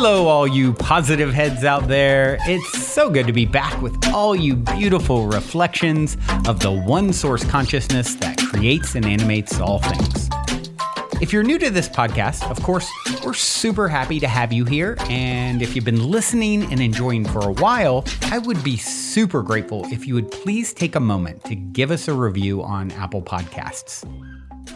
Hello, all you positive heads out there. It's so good to be back with all you beautiful reflections of the one source consciousness that creates and animates all things. If you're new to this podcast, of course, we're super happy to have you here. And if you've been listening and enjoying for a while, I would be super grateful if you would please take a moment to give us a review on Apple Podcasts.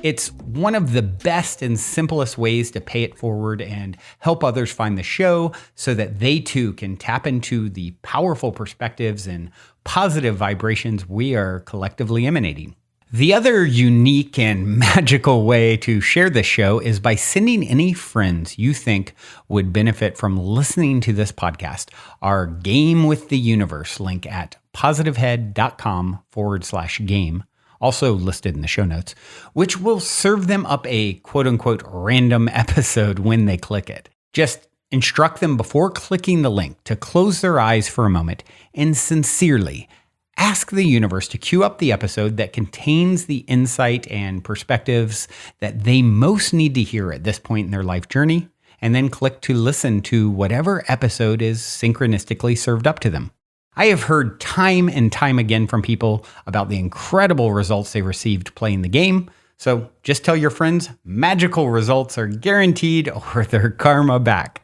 It's one of the best and simplest ways to pay it forward and help others find the show so that they too can tap into the powerful perspectives and positive vibrations we are collectively emanating. The other unique and magical way to share this show is by sending any friends you think would benefit from listening to this podcast our Game with the Universe link at positivehead.com/game. Also listed in the show notes, which will serve them up a quote-unquote random episode when they click it. Just instruct them before clicking the link to close their eyes for a moment and sincerely ask the universe to queue up the episode that contains the insight and perspectives that they most need to hear at this point in their life journey, and then click to listen to whatever episode is synchronistically served up to them. I have heard time and time again from people about the incredible results they received playing the game. So just tell your friends magical results are guaranteed or their karma back.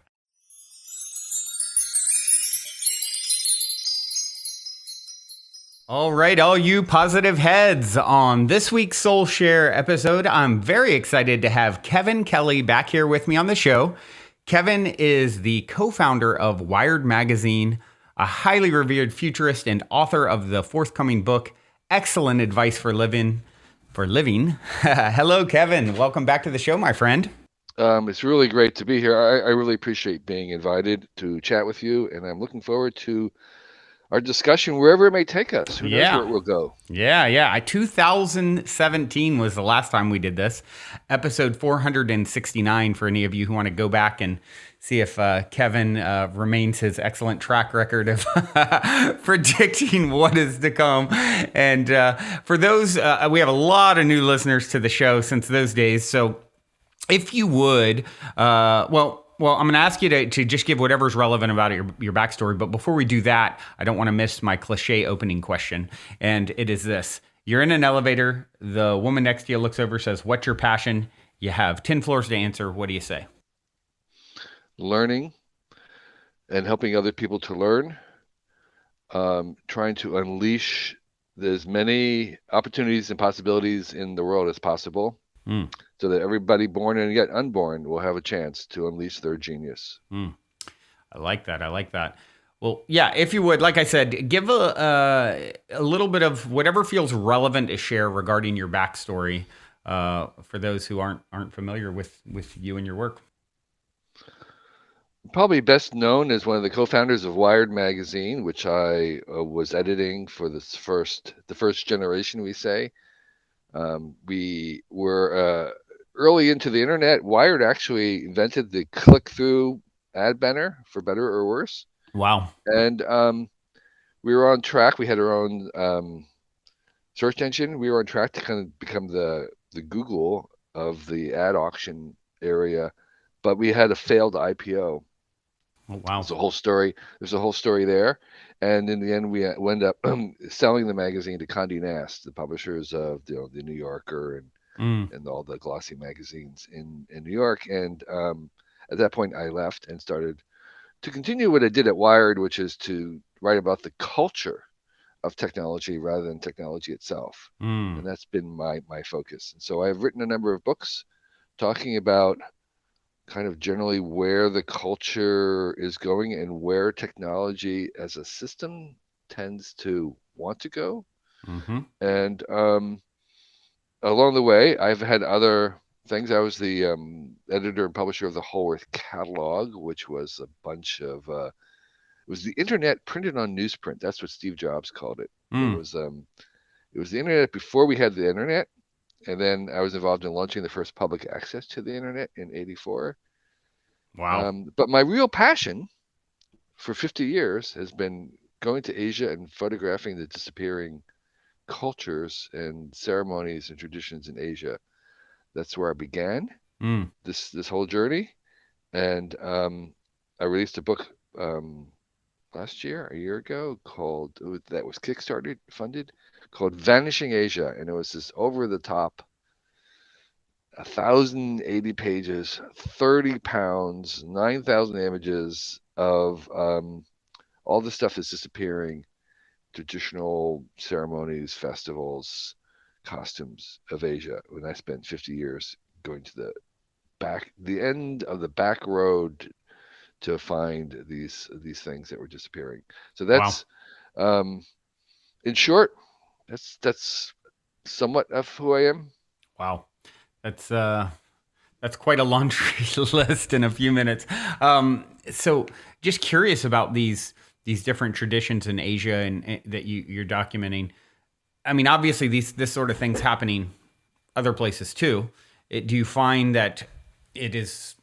All right, all you positive heads. On this week's Soul Share episode, I'm very excited to have Kevin Kelly back here with me on the show. Kevin is the co-founder of Wired Magazine, a highly revered futurist and author of the forthcoming book, Excellent Advice for Living. Hello, Kevin. Welcome back to the show, my friend. It's really great to be here. I really appreciate being invited to chat with you, and I'm looking forward to our discussion wherever it may take us. Who knows where it will go? Yeah. 2017 was the last time we did this. Episode 469 for any of you who want to go back and see if Kevin remains his excellent track record of predicting what is to come. And for those, we have a lot of new listeners to the show since those days. So if you would, well, I'm going to ask you to just give whatever's relevant about your backstory. But before we do that, I don't want to miss my cliche opening question. And it is this. You're in an elevator. The woman next to you looks over, says, "What's your passion?" You have 10 floors to answer. What do you say? Learning and helping other people to learn. Trying to unleash as many opportunities and possibilities in the world as possible. So that everybody born and yet unborn will have a chance to unleash their genius. I like that. Well, yeah, if you would, like I said, give a little bit of whatever feels relevant to share regarding your backstory for those who aren't familiar with you and your work. Probably best known as one of the co-founders of Wired Magazine, which I was editing for the first generation, we say. We were early into the internet. Wired actually invented the click-through ad banner, for better or worse. Wow. And we were on track. We had our own search engine. We were on track to kind of become the Google of the ad auction area, but we had a failed IPO. Oh, wow. There's a whole story there. And in the end, we ended up selling the magazine to Condé Nast, the publishers of the New Yorker and all the glossy magazines in New York. And at that point, I left and started to continue what I did at Wired, which is to write about the culture of technology rather than technology itself. And that's been my focus. And so I've written a number of books talking about kind of generally where the culture is going and where technology as a system tends to want to go. And along the way, I've had other things. I was the editor and publisher of the Whole Earth Catalog, which was a bunch of it was the internet printed on newsprint. That's what Steve Jobs called it. It was the internet before we had the internet. And then I was involved in launching the first public access to the internet in '84. Wow. But my real passion for 50 years has been going to Asia and photographing the disappearing cultures and ceremonies and traditions in Asia. That's where I began this whole journey. And I released a book last year, a year ago, that was Kickstarted funded, called Vanishing Asia, and it was this over the top 1,080 pages, 30 pounds, 9,000 images of all the stuff that's disappearing, traditional ceremonies, festivals, costumes of Asia. When I spent 50 years going to the end of the back road to find these things that were disappearing. So Wow. that's in short, that's somewhat of who I am. Wow. That's uh that's quite a laundry list in a few minutes. So just curious about these different traditions in Asia and that you're documenting. I mean, obviously this sort of things happening other places too. Do you find that it is,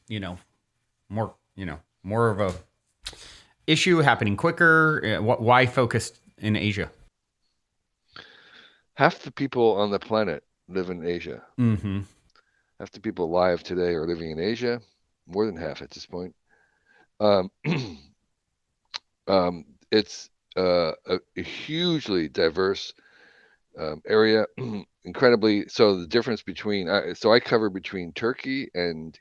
more of a issue happening quicker? Why focused in Asia? Half the people on the planet live in Asia. Mm-hmm. Half the people alive today are living in Asia, more than half at this point. Um, it's a hugely diverse area, incredibly. So the difference between so I cover between Turkey and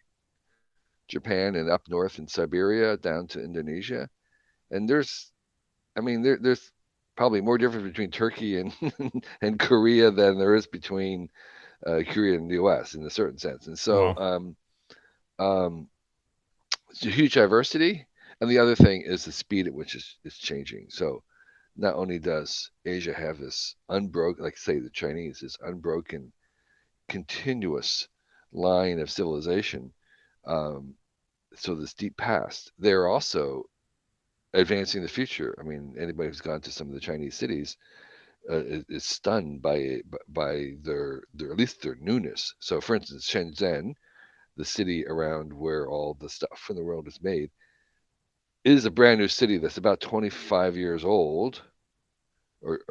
Japan and up north in Siberia down to Indonesia, and there's probably more difference between Turkey and and Korea than there is between Korea and the U.S. in a certain sense, and so Wow. um, it's a huge diversity. And the other thing is the speed at which it's changing. So not only does Asia have this unbroken, like say the Chinese, this unbroken, continuous line of civilization, um, so this deep past, they're also advancing the future. I mean, anybody who's gone to some of the Chinese cities is stunned by their at least their newness. So, for instance, Shenzhen, the city around where all the stuff in the world is made, is a brand new city that's about 25 years old, what's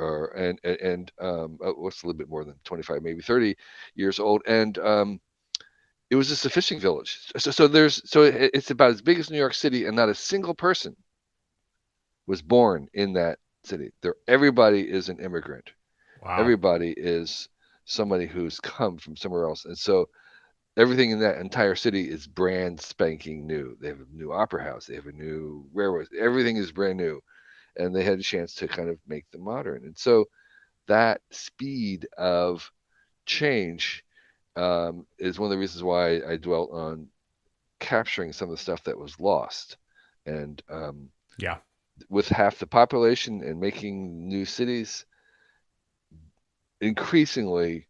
a little bit more than 25, maybe 30 years old, and it was just a fishing village. It's about as big as New York City, and not a single person was born in that city. Everybody is an immigrant. Wow. Everybody is somebody who's come from somewhere else, and so everything in that entire city is brand spanking new. They have a new opera house. They have a new railroad. Everything is brand new, and they had a chance to kind of make them modern. And so that speed of change is one of the reasons why I dwelt on capturing some of the stuff that was lost. And Yeah. with half the population and making new cities, increasingly,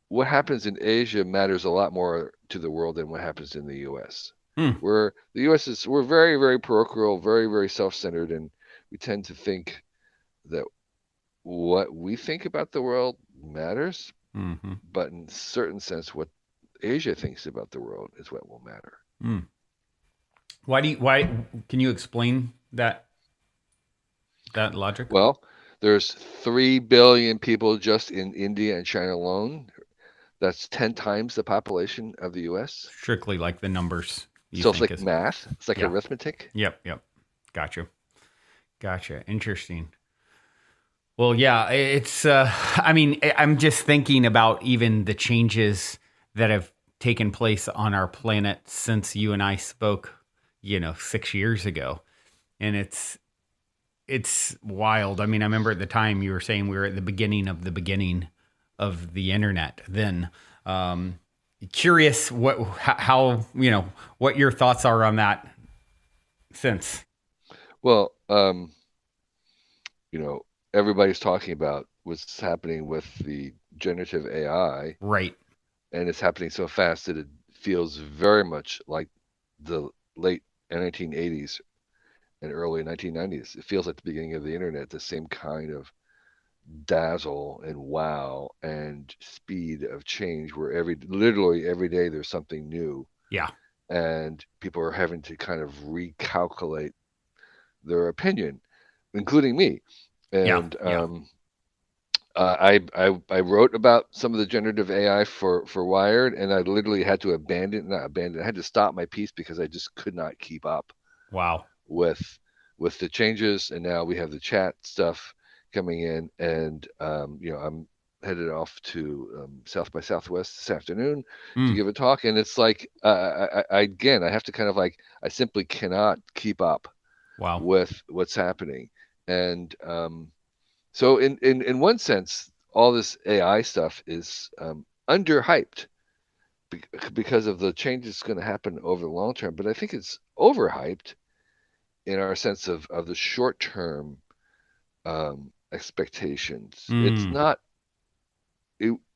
what happens in Asia matters a lot more to the world than what happens in the U.S. Hmm. Where the U.S. we're very, very parochial, very, very self-centered, and we tend to think that what we think about the world matters, Mm-hmm. but in a certain sense, what Asia thinks about the world is what will matter. Mm. Why can you explain that logic? Well, there's 3 billion people just in India and China alone. That's 10 times the population of the US. Strictly like the numbers you So it's think like is. math, it's like Yeah. arithmetic. Yep. Gotcha. Gotcha. Interesting. Well, yeah, it's I mean, I'm just thinking about even the changes that have taken place on our planet since you and I spoke, 6 years ago. And it's wild. I mean, I remember at the time you were saying we were at the beginning of the internet then. Um, Curious how, what your thoughts are on that since. Well, you know, everybody's talking about what's happening with the generative AI, Right. and it's happening so fast that it feels very much like the late 1980s and early 1990s. It feels like the beginning of the internet, the same kind of dazzle and wow and speed of change where literally every day there's something new, Yeah. and people are having to kind of recalculate their opinion, including me. Yeah. And Yeah. I wrote about some of the generative AI for Wired, and I literally had to not abandon. I had to stop my piece because I just could not keep up Wow. with the changes, and now we have the chat stuff coming in, and I'm headed off to South by Southwest this afternoon to Mm. give a talk, and it's like again I have to kind of like I simply cannot keep up Wow. with what's happening, and so in one sense, all this AI stuff is underhyped because of the changes going to happen over the long term, but I think it's overhyped in our sense of the short term expectations. It's Mm. not.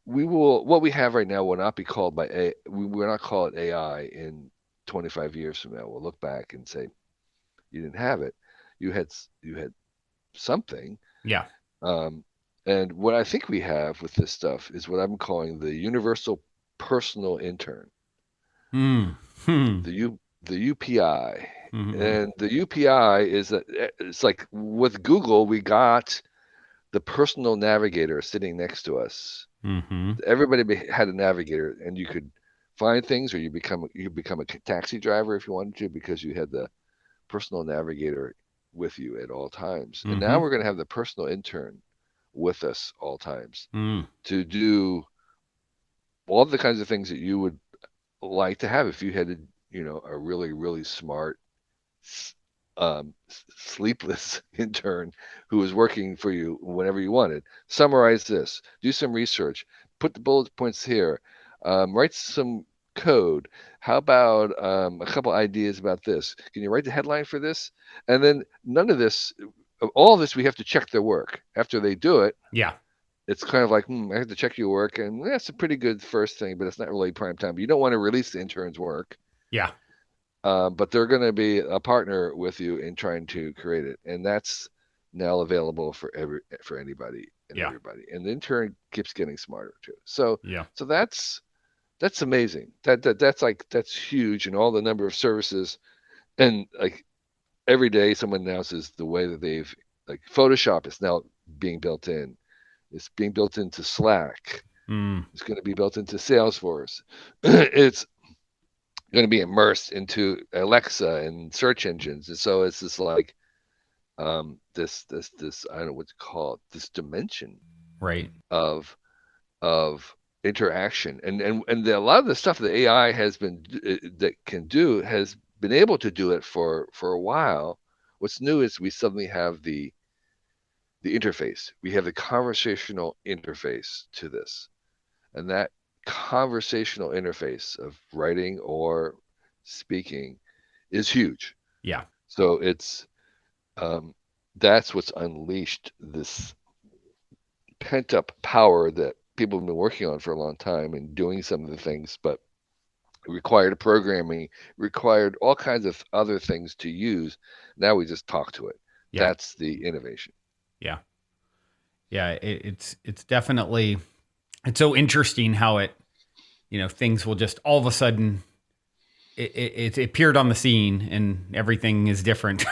We will what we have right now will not be called by A. We will not call it AI in 25 years from now. We'll look back and say you didn't have it. You had something. Yeah. Um, and what I think we have with this stuff is what I'm calling the universal personal intern, Mm. Hmm. the UPI. Mm-hmm. And the UPI is that it's like with Google, we got the personal navigator sitting next to us. Mm-hmm. Everybody had a navigator, and you could find things, or you become a taxi driver if you wanted to, because you had the personal navigator with you at all times. And now Mm-hmm. we're going to have the personal intern with us all times Mm. to do all the kinds of things that you would like to have if you had a really really smart sleepless intern who was working for you whenever you wanted. Summarize this, do some research, put the bullet points here, write some code. How about a couple ideas about this? Can you write the headline for this? And then none of this, all of this, we have to check their work. After they do it, Yeah. it's kind of like, I have to check your work, and that's a pretty good first thing, but it's not really prime time. But you don't want to release the intern's work, Yeah. but they're going to be a partner with you in trying to create it, and that's now available for anybody and Yeah. everybody. And the intern keeps getting smarter too. So Yeah. so that's amazing. That's huge, and all the number of services, and like every day someone announces the way that they've like Photoshop is now being built in. It's being built into Slack. Mm. It's going to be built into Salesforce. It's going to be immersed into Alexa and search engines, and so it's just like this I don't know what to call it, this dimension Right. of of interaction, a lot of the stuff that AI has been that can do has been able to do it for a while. What's new is we suddenly have the interface. We have the conversational interface to this, and that conversational interface of writing or speaking is huge. Yeah. So it's um, that's what's unleashed this pent up power that people have been working on for a long time and doing some of the things, but it required programming, required all kinds of other things to use. Now we just talk to it. Yeah. That's the innovation. Yeah. Yeah. It's definitely it's so interesting how things will just all of a sudden it appeared on the scene and everything is different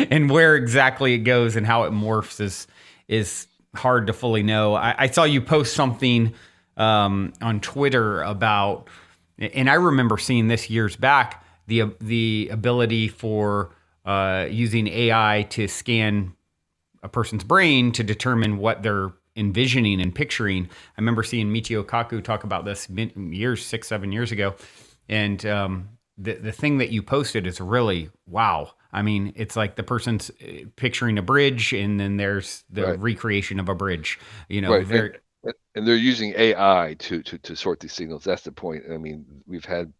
and where exactly it goes and how it morphs is hard to fully know. I saw you post something on Twitter about, and I remember seeing this years back, the ability for using AI to scan a person's brain to determine what they're envisioning and picturing. I remember seeing Michio Kaku talk about this years, 6, 7 years ago. And the thing that you posted is really wow. I mean, it's like the person's picturing a bridge, and then there's the Right. recreation of a bridge. Right. Very And they're using AI to sort these signals. That's the point. I mean, we've had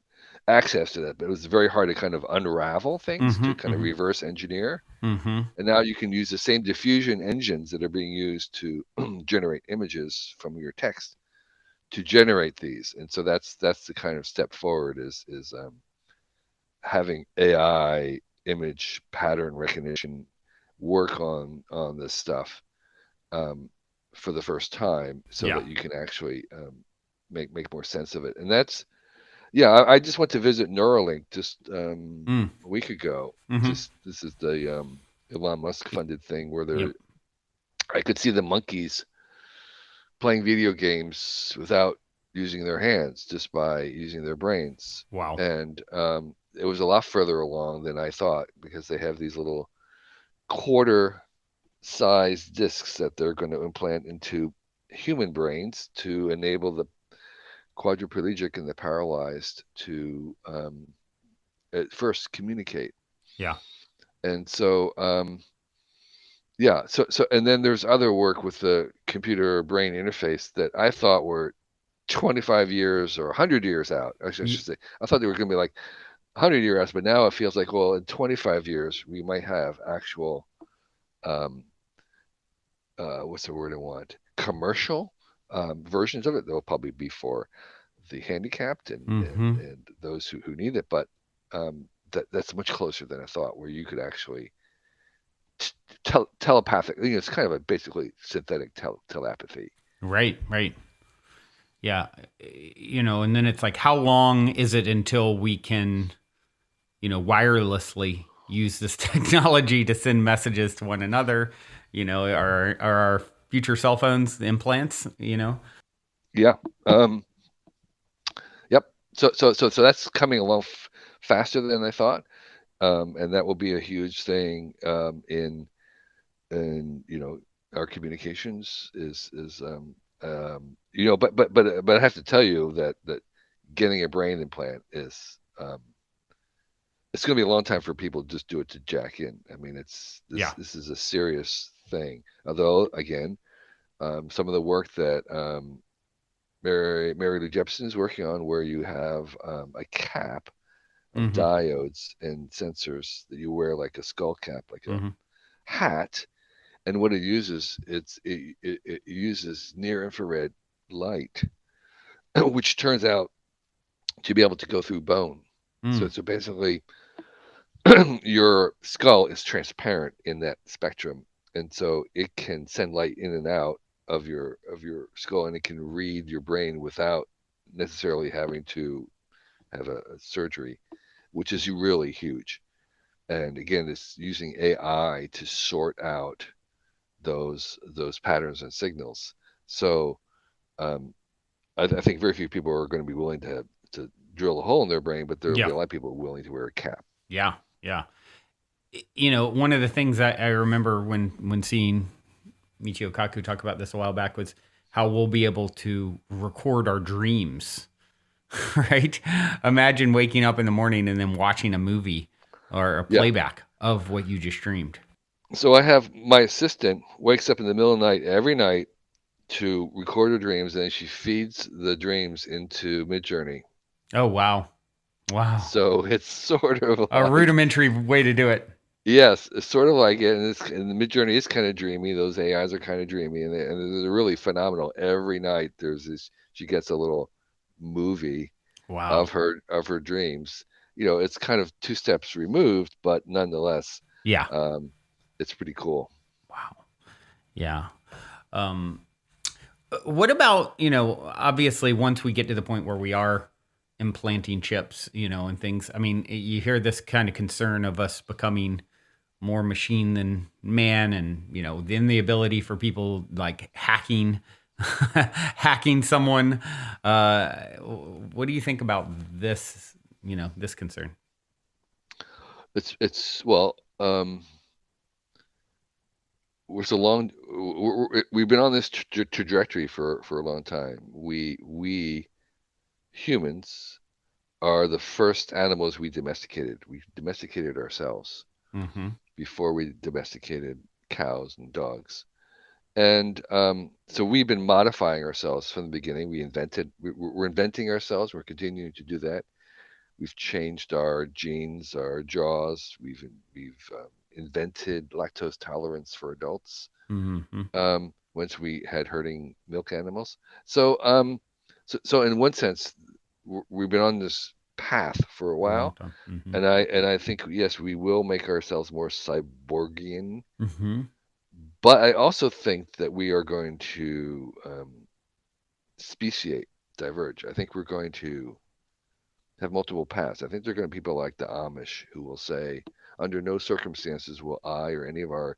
access to that, but it was very hard to kind of unravel things, mm-hmm, to kind of reverse engineer. mm-hmm, And now you can use the same diffusion engines that are being used to generate images from your text to generate these. And so that's the kind of step forward is having AI image pattern recognition work on this stuff um, for the first time, so yeah, that you can actually make more sense of it. And that's yeah. I just went to visit Neuralink just mm, a week ago. mm-hmm, Just this is the Elon Musk funded thing where yep, I could see the monkeys playing video games without using their hands, just by using their brains. wow, And it was a lot further along than I thought because they have these little quarter size discs that they're going to implant into human brains to enable the quadriplegic and the paralyzed to at first communicate. Yeah. And so yeah, so and then there's other work with the computer brain interface that I thought were 25 years or 100 years out. I should say I thought they were going to be like 100 years out, but now it feels like, well, in 25 years we might have actual um, what's the word I want? Commercial versions of it. They'll probably be for the handicapped Mm-hmm. and those who need it, but that's much closer than I thought, where you could actually telepathic. It's kind of a basically synthetic telepathy. Right. Right. Yeah. And then it's like, how long is it until we can, wirelessly use this technology to send messages to one another? Are our future cell phones implants? Yeah. Yep. So that's coming along faster than I thought, and that will be a huge thing in our communications but I have to tell you that getting a brain implant is it's going to be a long time for people to just do it to jack in. I mean, it's Yeah. this is a serious thing. Although again, some of the work that Mary Lou Jepson is working on, where you have a cap of Mm-hmm. diodes and sensors that you wear like a skull cap, like a Mm-hmm. hat, and what it uses, it uses near infrared light, which turns out to be able to go through bone. Mm. So basically, your skull is transparent in that spectrum, and so it can send light in and out of your skull, and it can read your brain without necessarily having to have a surgery, which is really huge. And again, it's using AI to sort out those patterns and signals. So um, I think very few people are going to be willing to drill a hole in their brain, but there will be Yeah. a lot of people willing to wear a cap. Yeah. Yeah. One of the things that I remember when seeing Michio Kaku talk about this a while back was how we'll be able to record our dreams, right? Imagine waking up in the morning and then watching a movie or a Yeah. playback of what you just dreamed. So I have my assistant wakes up in the middle of the night every night to record her dreams, and then she feeds the dreams into Midjourney. Oh, wow. Wow. So it's sort of A like rudimentary way to do it. yes, it's sort of like it, and the Midjourney is kind of dreamy. Those AIs are kind of dreamy, and they're really phenomenal. Every night there's this. She gets a little movie Wow. of her dreams. It's kind of two steps removed, but nonetheless, Yeah. um, it's pretty cool. Wow. Yeah. Um, what about, obviously once we get to the point where we are implanting chips, and things, I mean, you hear this kind of concern of us becoming more machine than man, and, then the ability for people like hacking, hacking someone. What do you think about this concern? It's well, we're so long. We've been on this trajectory for a long time. We humans are the first animals we domesticated. We domesticated ourselves Mm-hmm. before we domesticated cows and dogs. And so we've been modifying ourselves from the beginning. We're inventing ourselves. We're continuing to do that. We've changed our genes, our jaws. We've invented lactose tolerance for adults. Mm-hmm. Once we had herding milk animals. So in one sense, we've been on this path for a For a long while, time. Mm-hmm. and I think yes, we will make ourselves more cyborgian. Mm-hmm. But I also think that we are going to speciate, diverge. I think we're going to have multiple paths. I think there are going to be people like the Amish who will say, under no circumstances will I or any of our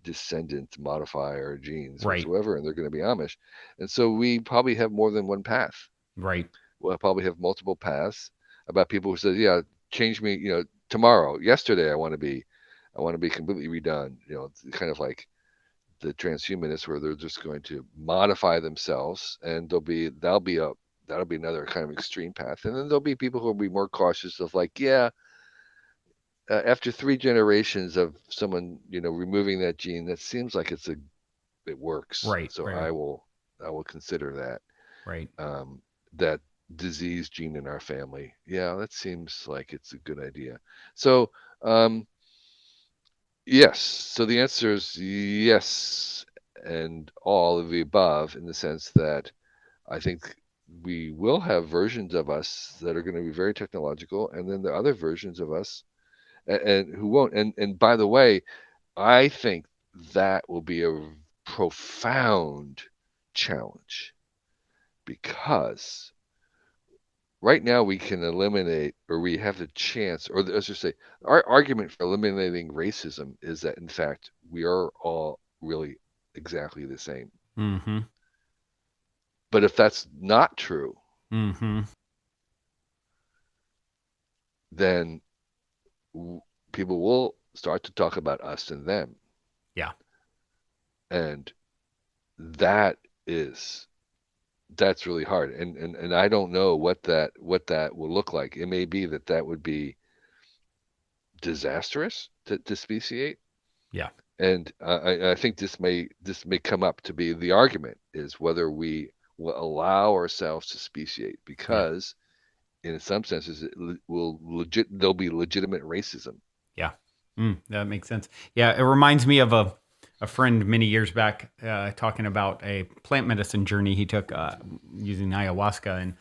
descendants modify our genes Right. whatsoever, and they're going to be Amish. And so we probably have more than one path. Right. We'll probably have multiple paths about people who say, yeah, change me, tomorrow, yesterday, I want to be completely redone. It's kind of like the transhumanists, where they're just going to modify themselves, and that'll be another kind of extreme path. And then there'll be people who will be more cautious of like, yeah, after 3 generations of someone, removing that gene, that seems like it works. Right, So right, I will consider that. right. That disease gene in our family. Yeah, that seems like it's a good idea. So, yes. So the answer is yes, and all of the above, in the sense that I think we will have versions of us that are going to be very technological, and then the other versions of us, and who won't. And by the way, I think that will be a profound challenge, because right now we can eliminate, or we have the chance, or let's just say our argument for eliminating racism is that in fact we are all really exactly the same. Mm-hmm. But if that's not true, Mm-hmm. then people will start to talk about us and them, Yeah. and that is that's really hard. And I don't know what that will look like. It may be that would be disastrous to speciate. Yeah. And I think this may come up to be the argument, is whether we will allow ourselves to speciate, Yeah. because in some senses there'll be legitimate racism. Yeah. That makes sense. Yeah. It reminds me of a friend many years back talking about a plant medicine journey he took using ayahuasca. And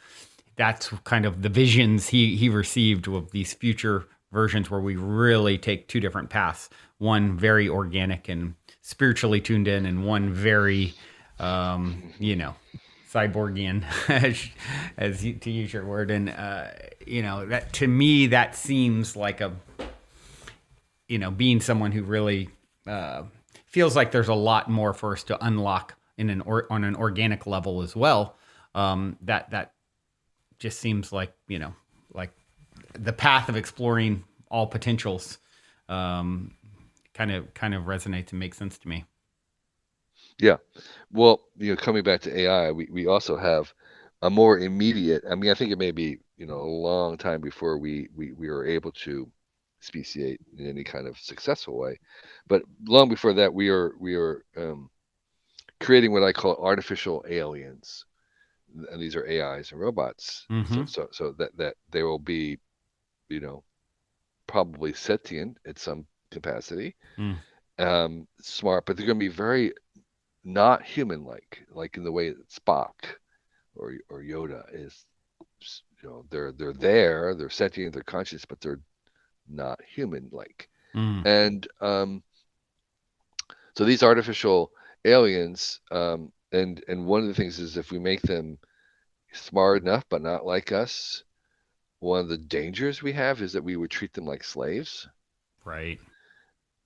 that's kind of the visions he received of these future versions where we really take two different paths. One very organic and spiritually tuned in, and one very, cyborgian, to use your word. And, that to me, that seems like being someone who really feels like there's a lot more for us to unlock on an organic level as well. That just seems like like the path of exploring all potentials. Kind of resonates and makes sense to me. Yeah. Well, coming back to AI, we also have a more immediate. I mean, I think it may be, a long time before we are able to speciate in any kind of successful way, but long before that, we are creating what I call artificial aliens, and these are AIs and robots. So Mm-hmm. that they will be, you know, probably sentient at some capacity, Mm. smart, but they're going to be very not human-like, like in the way that Spock or Yoda is. They're sentient, they're conscious, but they're not human-like. Mm. And so these artificial aliens, and one of the things is, if we make them smart enough but not like us, one of the dangers we have is that we would treat them like slaves, Right.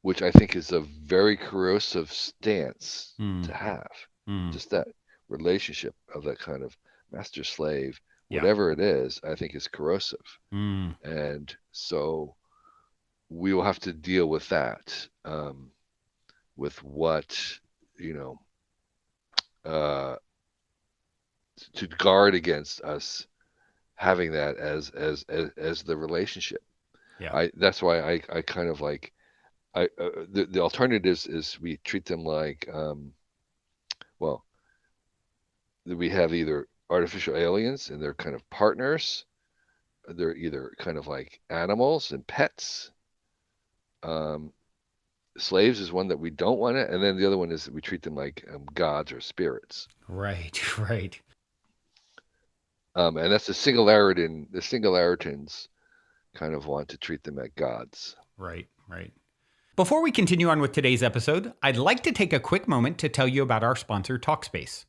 which I think is a very corrosive stance Mm. to have. Mm. Just that relationship of that kind of master slave, Yeah. whatever it is, I think is corrosive. Mm. And so we will have to deal with that, with what, you know, uh, to guard against us having that as the relationship. Yeah. That's why I kind of like, the alternatives is we treat them like, well, we have either artificial aliens and they're kind of partners. They're either kind of like animals and pets. Um, Slaves is one that we don't want it, and then the other one is that we treat them like gods or spirits. Right. Right. And that's the singularity. The singularitans kind of want to treat them like gods. Right. Right. Before we continue on with today's episode, I'd like to take a quick moment to tell you about our sponsor, Talkspace.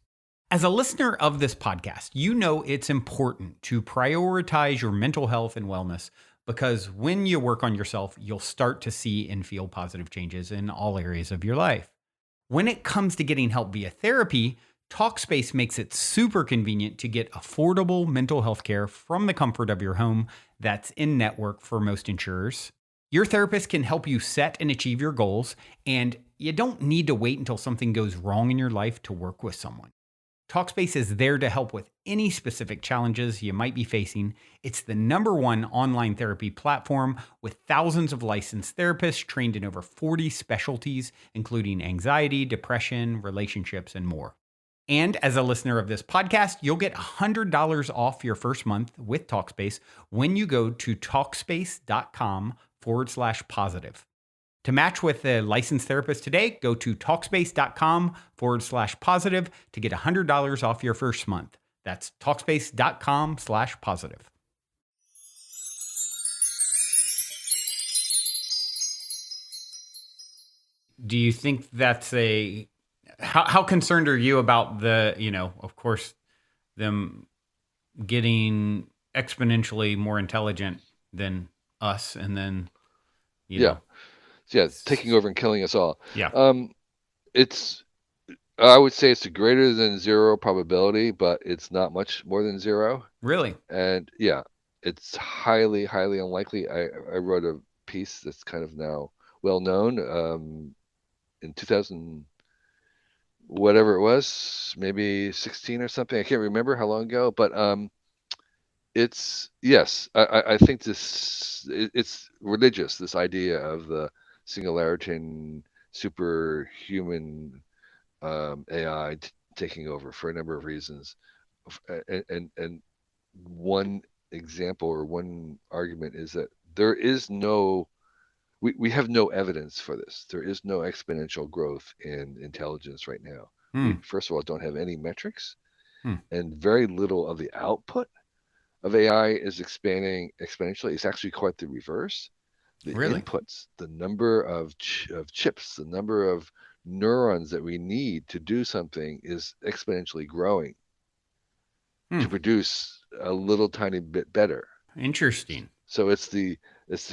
As a listener of this podcast, you know it's important to prioritize your mental health and wellness, because when you work on yourself, you'll start to see and feel positive changes in all areas of your life. When it comes to getting help via therapy, Talkspace makes it super convenient to get affordable mental health care from the comfort of your home that's in network for most insurers. Your therapist can help you set and achieve your goals, and you don't need to wait until something goes wrong in your life to work with someone. Talkspace is there to help with any specific challenges you might be facing. It's the #1 online therapy platform with thousands of licensed therapists trained in over 40 specialties, including anxiety, depression, relationships, and more. And as a listener of this podcast, you'll get $100 off your first month with Talkspace when you go to Talkspace.com/positive. To match with a licensed therapist today, go to Talkspace.com/positive to get $100 off your first month. That's Talkspace.com/positive. Do you think that's how concerned are you about of course, them getting exponentially more intelligent than us, and then, taking over and killing us all. Yeah. I would say it's a greater than zero probability, but it's not much more than zero. Really? And it's highly, highly unlikely. I wrote a piece that's kind of now well known in 2000, whatever it was, maybe 16 or something. I can't remember how long ago, but I think it's religious, this idea of the singularity and superhuman AI taking over for a number of reasons. And one example or one argument is that we have no evidence for this. There is no exponential growth in intelligence right now. We, first of all, don't have any metrics, and very little of the output of AI is expanding exponentially. It's actually quite the reverse. The inputs, the number of chips, the number of neurons that we need to do something is exponentially growing to produce a little tiny bit better. Interesting. So it's the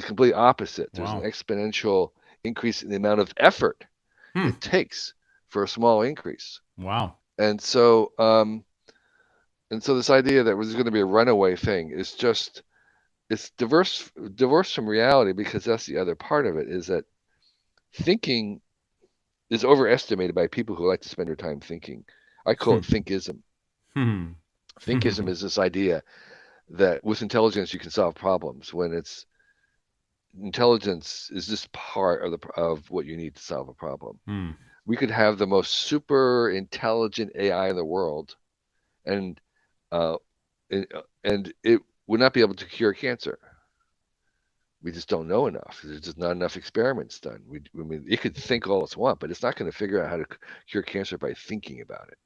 complete opposite. There's an exponential increase in the amount of effort it takes for a small increase. Wow. And so this idea that there's going to be a runaway thing is just, it's divorced from reality, because that's the other part of it, is that thinking is overestimated by people who like to spend their time thinking. I call it thinkism. Thinkism is this idea that with intelligence you can solve problems, when intelligence is just part of what you need to solve a problem. We could have the most super intelligent AI in the world, and it would not be able to cure cancer. We just don't know enough. There's just not enough experiments done. It could think all it's want, but it's not going to figure out how to cure cancer by thinking about it.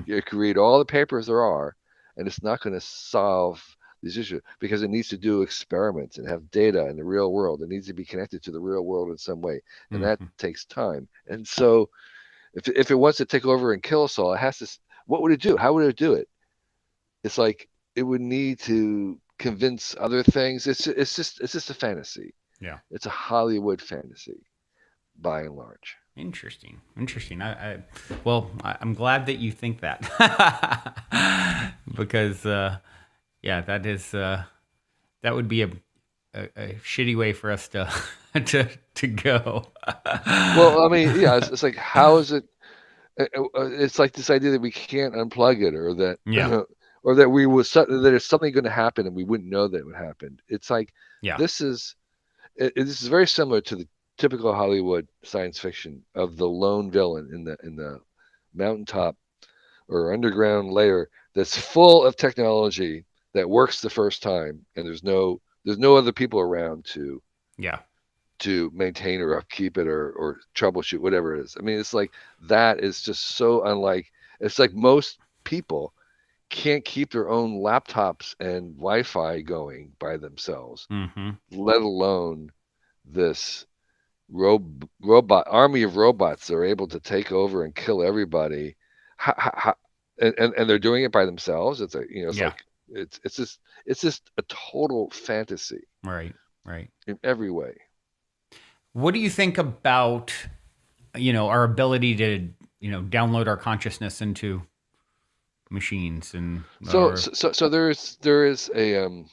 You could read all the papers there are, and it's not going to solve these issues, because it needs to do experiments and have data in the real world. It needs to be connected to the real world in some way, and that takes time. And so, if it wants to take over and kill us all, it has to. What would it do? How would it do it? It's like it would need to convince other things. It's just a fantasy. Yeah. It's a Hollywood fantasy, by and large. Interesting. I'm glad that you think that, because that would be a shitty way for us to go. Well, I mean, it's like, how is it? It's like this idea that we can't unplug it, or that or that that there's something going to happen and we wouldn't know that it would happen. It's like this is very similar to the typical Hollywood science fiction of the lone villain in the mountaintop or underground layer that's full of technology that works the first time, and there's no other people around to maintain or upkeep it or troubleshoot whatever it is. I mean, it's like, that is just so unlike. It's like most people can't keep their own laptops and Wi-Fi going by themselves, let alone this robot army of robots that are able to take over and kill everybody. And they're doing it by themselves. It's like, like it's just a total fantasy. Right. In every way. What do you think about, our ability to, download our consciousness into machines and So or so so there is a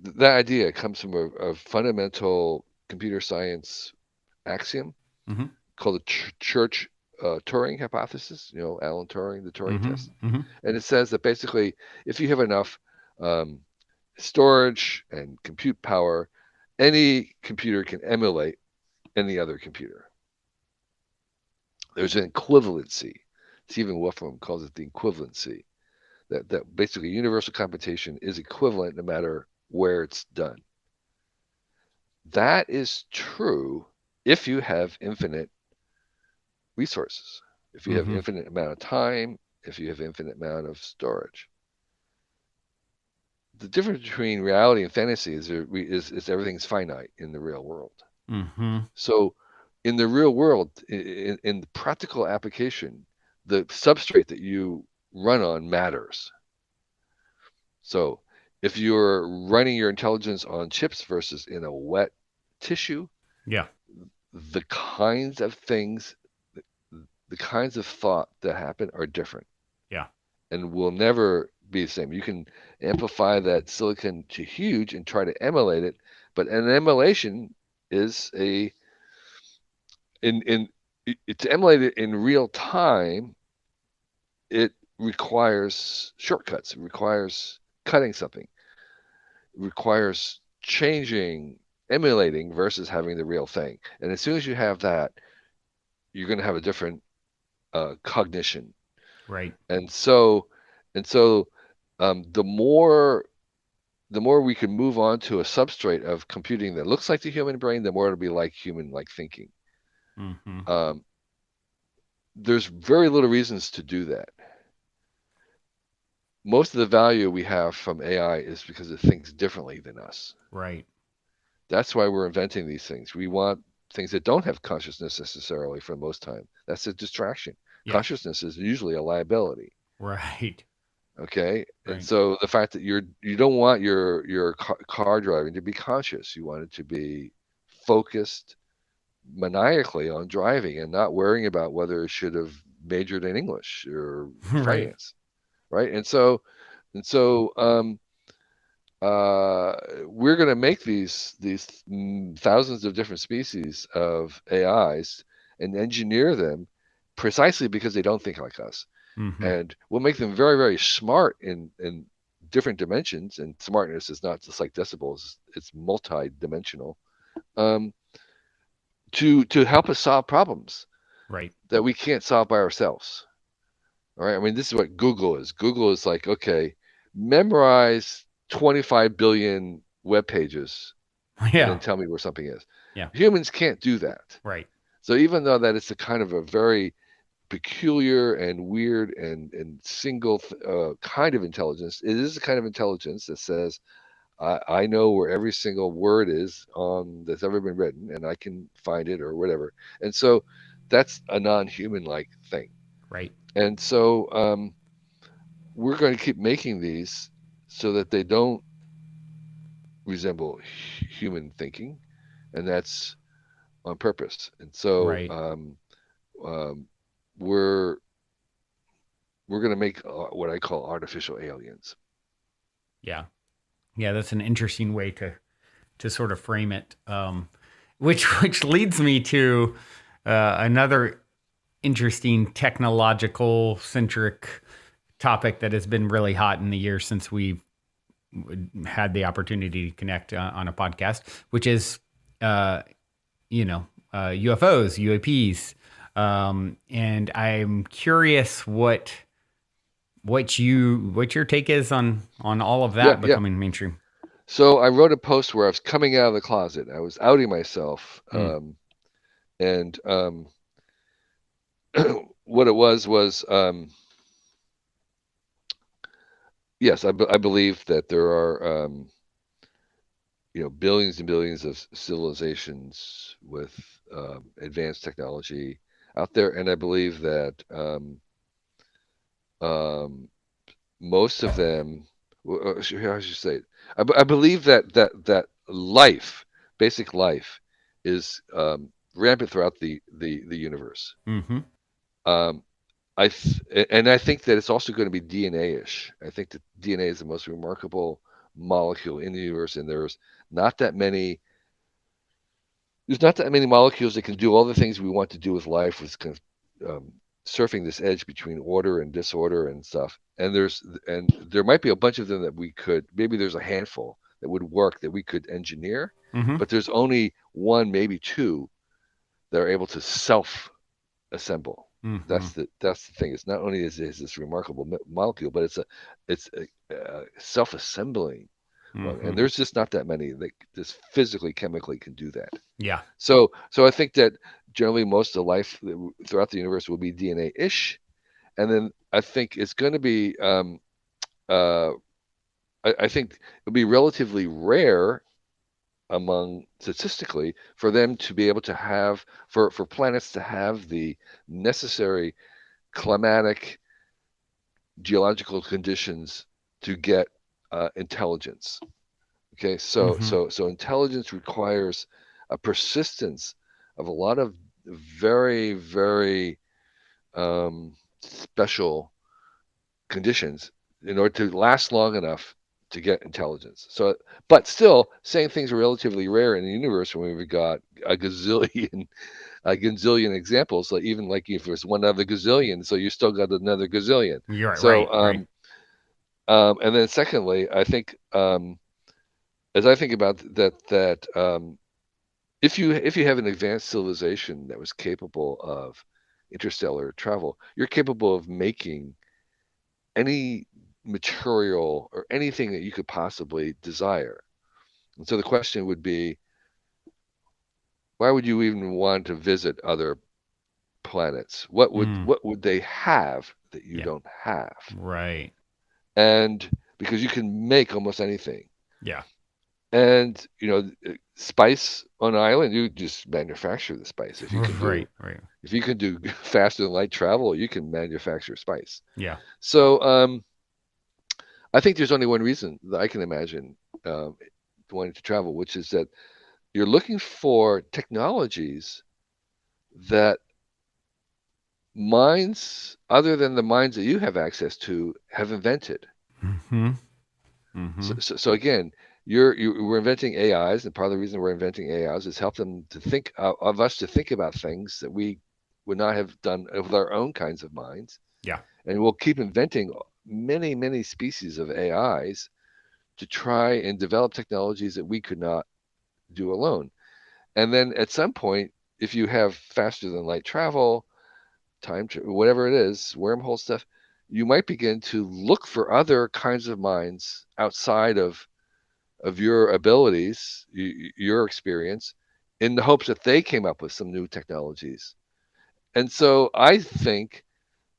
that idea comes from a fundamental computer science axiom mhm, called the church Turing hypothesis. You know, Alan Turing, the Turing mhm, test, mhm, and it says that basically, if you have enough um, storage and compute power, any computer can emulate any other computer. There's an equivalency. Stephen Wolfram calls it the equivalency. That basically universal computation is equivalent no matter where it's done. That is true if you have infinite resources, if you have mhm. infinite amount of time, if you have infinite amount of storage. The difference between reality and fantasy is everything's finite in the real world. Mhm. So in the real world, in the practical application, the substrate that you run on matters. So if you're running your intelligence on chips versus in a wet tissue, Yeah. the kinds of things, the kinds of thought that happen are different Yeah. and will never be the same. You can amplify that silicon to huge and try to emulate it, but an emulation is a in to emulate it in real time, it requires shortcuts. It requires cutting something. It requires changing, emulating versus having the real thing. And as soon as you have that, you're going to have a different cognition. Right. And so, and so, the more we can move on to a substrate of computing that looks like the human brain, the more it'll be like human-like thinking. Mhm. Um, there's very little reasons to do that. Most of the value we have from AI is because it thinks differently than us. Right. That's why we're inventing these things. We want things that don't have consciousness necessarily for most time. That's a distraction. Yeah. Consciousness is usually a liability. Right. Okay, and Right. so the fact that you don't want your car driving to be conscious. You want it to be focused maniacally on driving and not worrying about whether it should have majored in English or Right. finance, right? And so we're going to make these thousands of different species of AIs and engineer them precisely because they don't think like us, Mhm. and we'll make them very very smart in different dimensions. And smartness is not just like decibels; it's multi-dimensional. Um, to help us solve problems Right. that we can't solve by ourselves. All right. I mean, this is what Google is. Google is like, okay, memorize 25 billion web pages and then Yeah. tell me where something is. Yeah. Humans can't do that. Right. So even though that it's a kind of a very peculiar and weird and single kind of intelligence, it is a kind of intelligence that says, I know where every single word is on that's ever been written, and I can find it or whatever. And so that's a non-human like thing. Right. And so we're going to keep making these so that they don't resemble human thinking, and that's on purpose. And so Right. um, we're we're going to make what I call artificial aliens. Yeah. Yeah. That's an interesting way to sort of frame it. Which leads me to another interesting technological centric topic that has been really hot in the years since we've had the opportunity to connect on a podcast, which is, uh, UFOs, UAPs. And I'm curious what your take is on all of Yeah, that yeah. becoming mainstream. So I wrote a post where I was coming out of the closet. I was outing myself, Mm, and what it was yes, I believe that there are billions and billions of civilizations with advanced technology out there, and I believe that um, most of them, how should I say it? I believe that life, basic life, is rampant throughout the universe. mm-hmm. Um, and I think that it's also going to be DNA-ish. I think that DNA is the most remarkable molecule in the universe, and not that many there's not that many molecules that can do all the things we want to do with life, with kind of surfing this edge between order and disorder and stuff. And there might be a bunch of them that we could, maybe there's a handful that would work that we could engineer, Mm-hmm. but there's only one, maybe two that are able to self-assemble. Mm-hmm. That's the thing. It's not only is this remarkable molecule, but it's a self-assembling one, Mm-hmm. and there's just not that many that just physically chemically can do that. Yeah. So I think that generally most of life throughout the universe will be DNA-ish, and then I think it's going to be uh, I think it'll be relatively rare among statistically for them to be able to have for planets to have the necessary climatic geological conditions to get intelligence. Okay, Mm-hmm. so intelligence requires a persistence of a lot of very, very special conditions in order to last long enough to get intelligence. So, but still, saying things are relatively rare in the universe when we've got a gazillion examples. Like even like if there's one other gazillion, so you still got another gazillion. You're right. So, Right. Right. and then secondly, I think as I think about if you have an advanced civilization that was capable of interstellar travel, you're capable of making any material or anything that you could possibly desire. And so the question would be, why would you even want to visit other planets? Mm. What would they have that you Yeah. don't have? Right. And because you can make almost anything. Yeah. And spice on an island, you just manufacture the spice. Right. Right. If you can do faster than light travel, you can manufacture spice. Yeah. So I think there's only one reason that I can imagine um, wanting to travel, which is that you're looking for technologies that minds other than the minds that you have access to have invented. Mm-hmm. Mm-hmm. So again, we're inventing AIs, and part of the reason we're inventing AIs is help them to think of us to think about things that we would not have done with our own kinds of minds, Yeah. and we'll keep inventing many species of AIs to try and develop technologies that we could not do alone. And then at some point, if you have faster than light travel, whatever it is, wormhole stuff, you might begin to look for other kinds of minds outside of your abilities, your experience, in the hopes that they came up with some new technologies. And so I think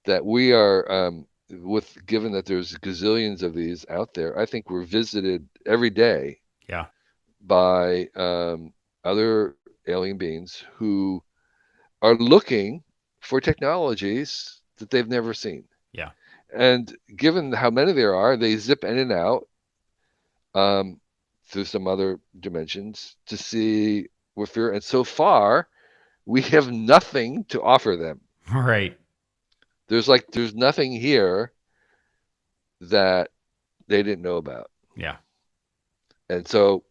that we are, with given that there's gazillions of these out there, I think we're visited every day Yeah. by other alien beings who are looking for technologies that they've never seen. Yeah. And given how many there are, they zip in and out um, through some other dimensions to see what fear. And so far, we have nothing to offer them. Right. There's nothing here that they didn't know about, Yeah. and so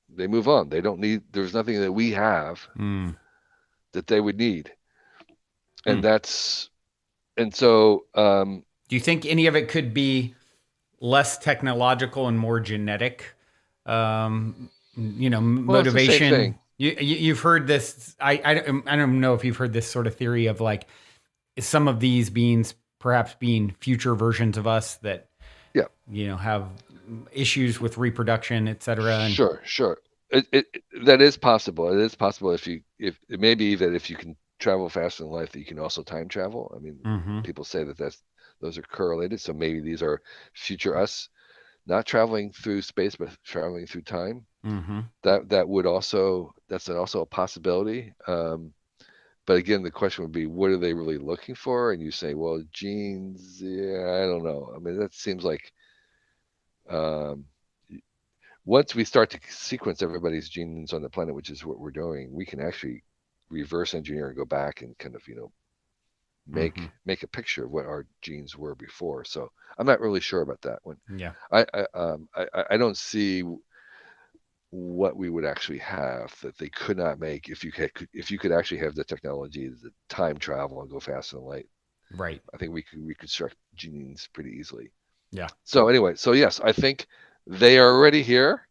they move on. They don't need. There's nothing that we have Mm. that they would need, Hmm. and that's and so Do you think any of it could be less technological and more genetic? well, it's the same Motivation. thing. You've heard this. I don't know if you've heard this sort of theory of like some of these beings perhaps being future versions of us that Yeah, have issues with reproduction, et cetera. And sure. That is possible. It is possible if it may be that if you can travel faster in life, that you can also time travel. I mean, mm-hmm, people say that those are correlated. So maybe these are future us, not traveling through space, but traveling through time. mm-hmm, That's also a possibility. But again, the question would be, what are they really looking for? And you say, well, genes. Yeah, I don't know. I mean, that seems like um, once we start to sequence everybody's genes on the planet, which is what we're doing, we can actually reverse engineer and go back and kind of Mm-hmm. make a picture of what our genes were before. So I'm not really sure about that one. Yeah. I don't see what we would actually have that they could not make if you could actually have the technology to time travel and go faster than light. Right. I think we could reconstruct genes pretty easily. Yeah. So anyway, so yes, I think they are already here.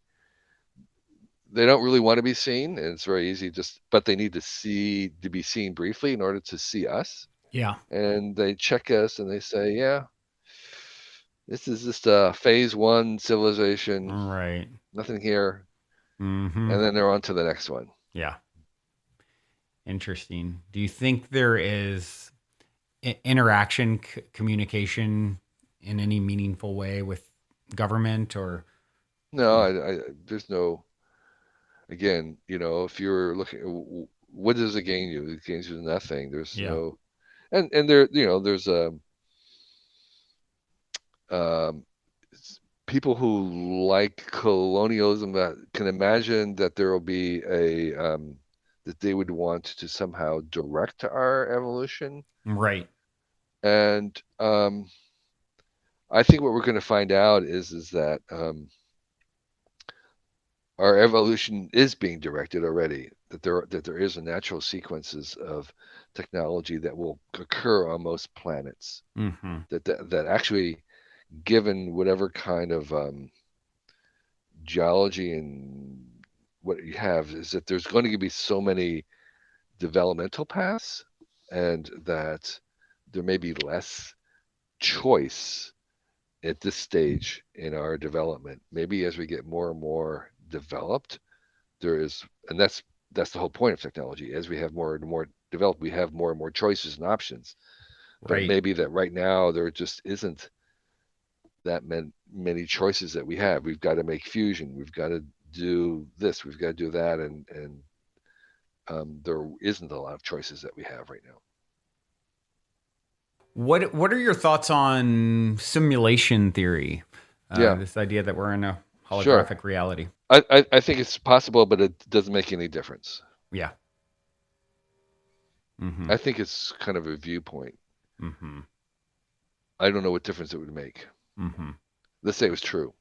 They don't really want to be seen, and it's very easy. But they need to be seen briefly in order to see us. Yeah. And they check us and they say, yeah, this is just a phase one civilization, Right. nothing here, Mm-hmm. and then they're on to the next one. Yeah. Interesting. Do you think there is interaction, communication in any meaningful way with government or? No, there's no. Again, if you're looking, what does it gain you? It gains you nothing. There's Yeah. no, and there, there's um, people who like colonialism that can imagine that there will be that they would want to somehow direct our evolution. Right. And I think what we're going to find out is that our evolution is being directed already. That there is a natural sequences of technology that will occur on most planets. Mm-hmm. That actually, given whatever kind of geology and what you have, is that there's going to be so many developmental paths, and that there may be less choice at this stage in our development. Maybe as we get more and more developed, there is, and that's the whole point of technology. As we have more and more developed, we have more and more choices and options. But Right. maybe that right now there just isn't that many choices that we have. We've got to make fusion. We've got to do this. We've got to do that, and there isn't a lot of choices that we have right now. What are your thoughts on simulation theory? Yeah, This idea that we're in a sure. holographic reality. I think it's possible, but it doesn't make any difference. Yeah. Mm-hmm. I think it's kind of a viewpoint. Mm-hmm. I don't know what difference it would make. Mm-hmm. Let's say it was true.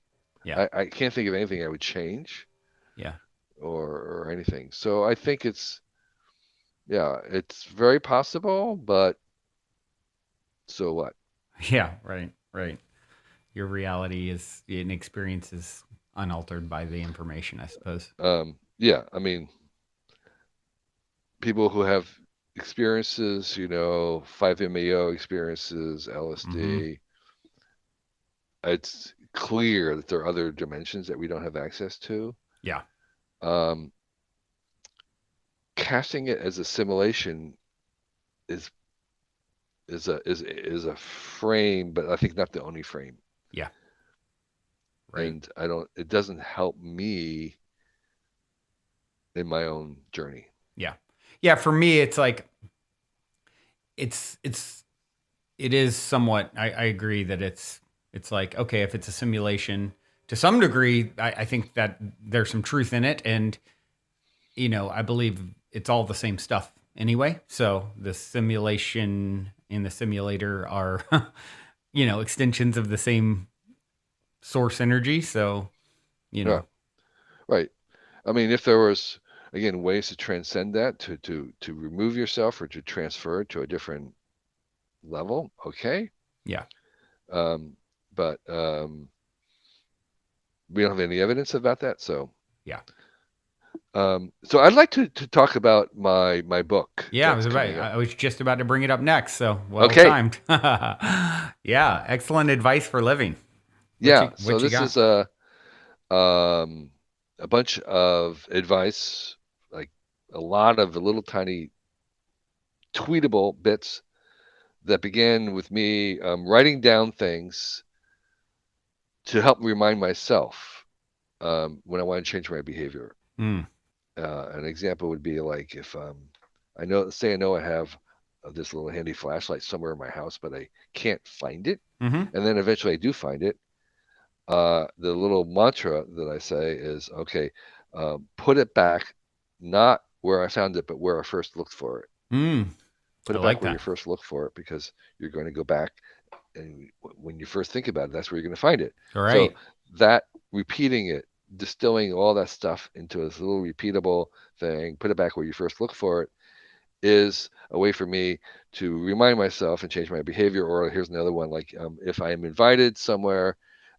Yeah. I can't think of anything I would change Yeah. or anything. So I think yeah, it's very possible, but so what? Yeah. Right. Right. Your reality is an experience is unaltered by the information, I suppose. Yeah, I mean, people who have experiences, 5-MeO experiences, Mm-hmm. LSD, it's clear that there are other dimensions that we don't have access to. Yeah. Um, Casting it as a simulation is is a frame, but I think not the only frame. Yeah. Right. And it doesn't help me in my own journey. Yeah. Yeah. For me, it's like it's it is somewhat. I agree that it's like okay, if it's a simulation to some degree, I think that there's some truth in it, and I believe it's all the same stuff anyway. So the simulation in the simulator are extensions of the same source energy. So Yeah, right. I mean, if there was, again, ways to transcend that, to remove yourself or to transfer it to a different level, okay. yeah, Um, but we don't have any evidence about that. yeah. So I'd like to talk about my book Yeah, that's coming up. I was just about to bring it up next, so well Okay, timed. Yeah, excellent advice for living. yeah. So What you this got? is um, a bunch of advice, like a lot of little tiny tweetable bits that began with me writing down things to help remind myself when I want to change my behavior. Mm. An example would be like if I know I have this little handy flashlight somewhere in my house, but I can't find it, Hmm. and then eventually I do find it. The little mantra that I say is, okay, put it back, not where I found it, but where I first looked for it. Mm. Put I it back like where you that. first look for it, because you're going to go back, and when you first think about it, that's where you're going to find it. All So right. that repeating it, distilling all that stuff into this little repeatable thing, put it back where you first look for it, is a way for me to remind myself and change my behavior. Or here's another one, like if I am invited somewhere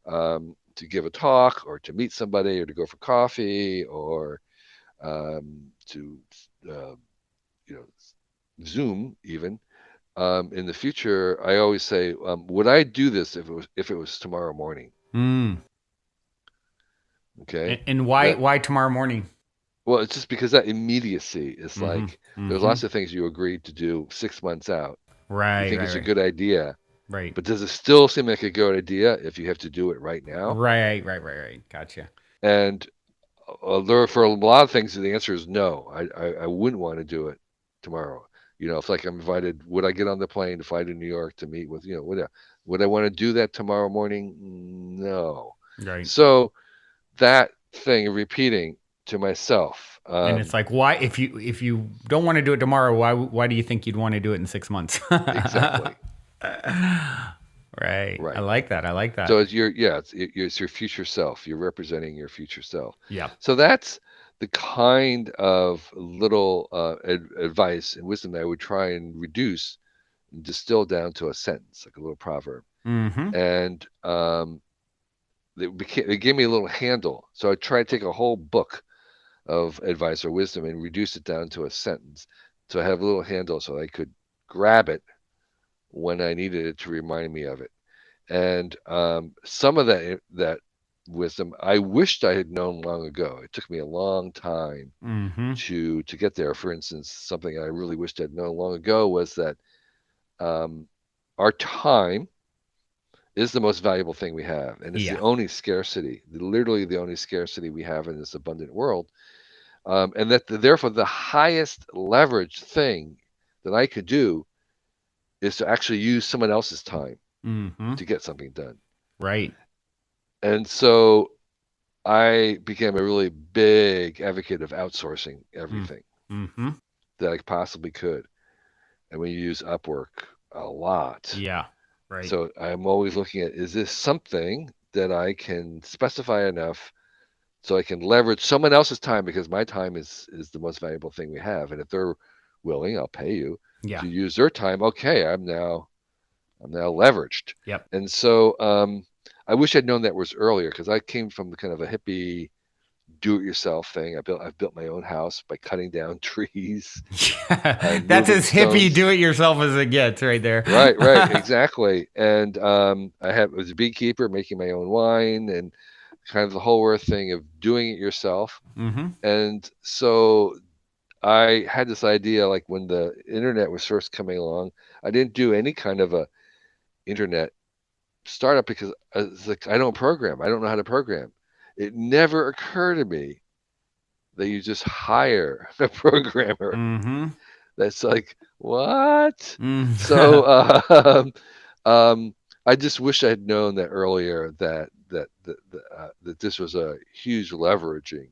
to give a talk, or to meet somebody, or to go for coffee, or to uh, you know Zoom even. In the future, I always say, would I do this if it was tomorrow morning? Mm. Okay, And that why tomorrow morning? well, it's just because that immediacy is Mm-hmm. like there's Mm-hmm. lots of things you agreed to do 6 months out. You Right, think right, it's a right. good idea, Right. but does it still seem like a good idea if you have to do it right now? Right, right, right, right. Gotcha. And for a lot of things, the answer is no. I wouldn't want to do it tomorrow. If like I'm invited, would I get on the plane to fly to New York to meet with, would I want to do that tomorrow morning? No. Right. So that thing of repeating to myself, And it's like, why, if you don't want to do it tomorrow, why do you think you'd want to do it in 6 months? exactly, Right. I right. like that. I like So that. it's your future self. You're representing your future self. Yeah. So that's the kind of little advice and wisdom that I would try and reduce and distill down to a sentence, like a little proverb. Mm-hmm. And they gave me a little handle. So I try to take a whole book of advice or wisdom and reduce it down to a sentence. So I have a little handle so I could grab it when I needed it to remind me of it. And some of that wisdom I wished I had known long ago. It took me a long time Mm-hmm. to get there. For instance, something I really wished I'd known long ago was that um, our time is the most valuable thing we have, and it's the Yeah. only scarcity, literally the only scarcity we have in this abundant world. And that therefore the highest leverage thing that I could do is to actually use someone else's time Mm-hmm. to get something done. Right. And so I became a really big advocate of outsourcing Mm. everything Mm-hmm. that I possibly could. And we use Upwork a lot. Yeah. Right. So I'm always looking at, is this something that I can specify enough so I can leverage someone else's time, because my time is the most valuable thing we have. And if they're willing, I'll pay you Yeah. to use their time. Okay, I'm now leveraged. Yep. And so I wish I'd known that was earlier, because I came from kind of a hippie do-it-yourself thing. I've built my own house by cutting down trees, Yeah. That's moving as hippie stones. do it yourself as it gets right there. Right, exactly. And I was a beekeeper, making my own wine, and kind of the whole worth thing of doing it yourself. Mm-hmm. And so I had this idea, like when the internet was first coming along, I didn't do any kind of a internet startup because it's like I don't program. I don't know how to program. It never occurred to me that you just hire a programmer. Mm-hmm. That's like, what? So Mm. um, I just wish I had known that earlier, that this was a huge leveraging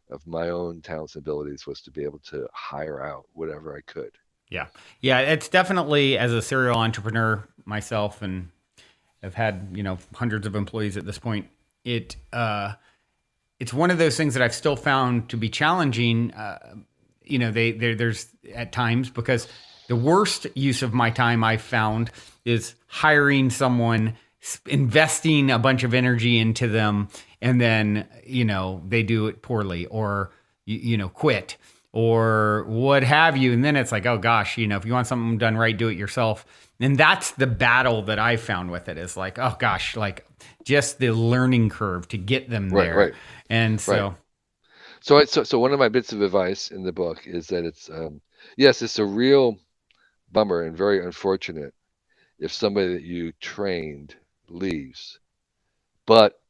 of my own talents and abilities, was to be able to hire out whatever I could. Yeah. Yeah. It's definitely, as a serial entrepreneur myself, and I've had, hundreds of employees at this point. It's one of those things that I've still found to be challenging. There's at times, because the worst use of my time I've found is hiring someone, investing a bunch of energy into them, and then they do it poorly, or quit, or what have you. And then it's like, oh gosh, if you want something done right, do it yourself. And that's the battle that I found with it, is like, oh gosh, like just the learning curve to get them Right, there. right, And right. so, So one of my bits of advice in the book is that yes, it's a real bummer and very unfortunate if somebody that you trained leaves, but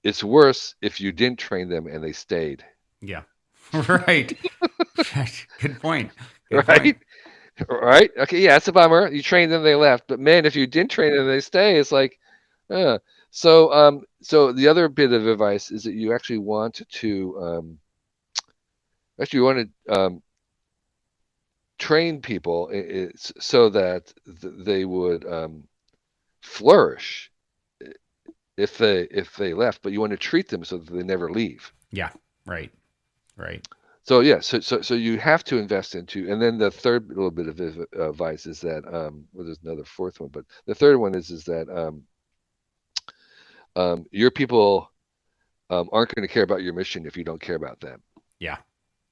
it's worse if you didn't train them and they stayed. yeah. Right. Good point. Good point. Right? Right? Okay, yeah, it's a bummer. You trained them, they left. But man, if you didn't train them, they stay. It's like, uh. So the other bit of advice is that you actually want to train people so that they would flourish if they left, but you want to treat them so that they never leave. Yeah. Right. Right. So yeah, so you have to invest into, and then the third little bit of advice is that well, there's another fourth one, but the third one is that your people aren't going to care about your mission if you don't care about them. Yeah.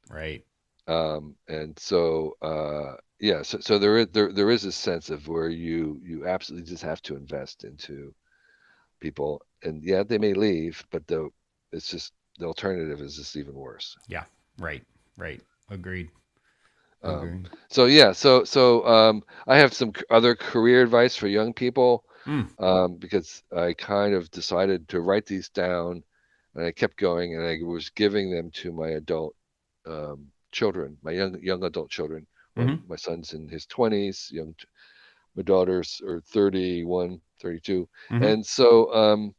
Right. And so yeah, so there is a sense of where you absolutely just have to invest into people, and yeah, they may leave, but it's just the alternative is just even worse. Yeah. Right. Right. Agreed. Um, Agreed. so yeah, so I have some other career advice for young people, Mm. because I kind of decided to write these down, and I kept going, and I was giving them to my adult children, my young adult children. Mm-hmm. When my son's in his 20s, my daughters are 31, 32, Mm-hmm. and so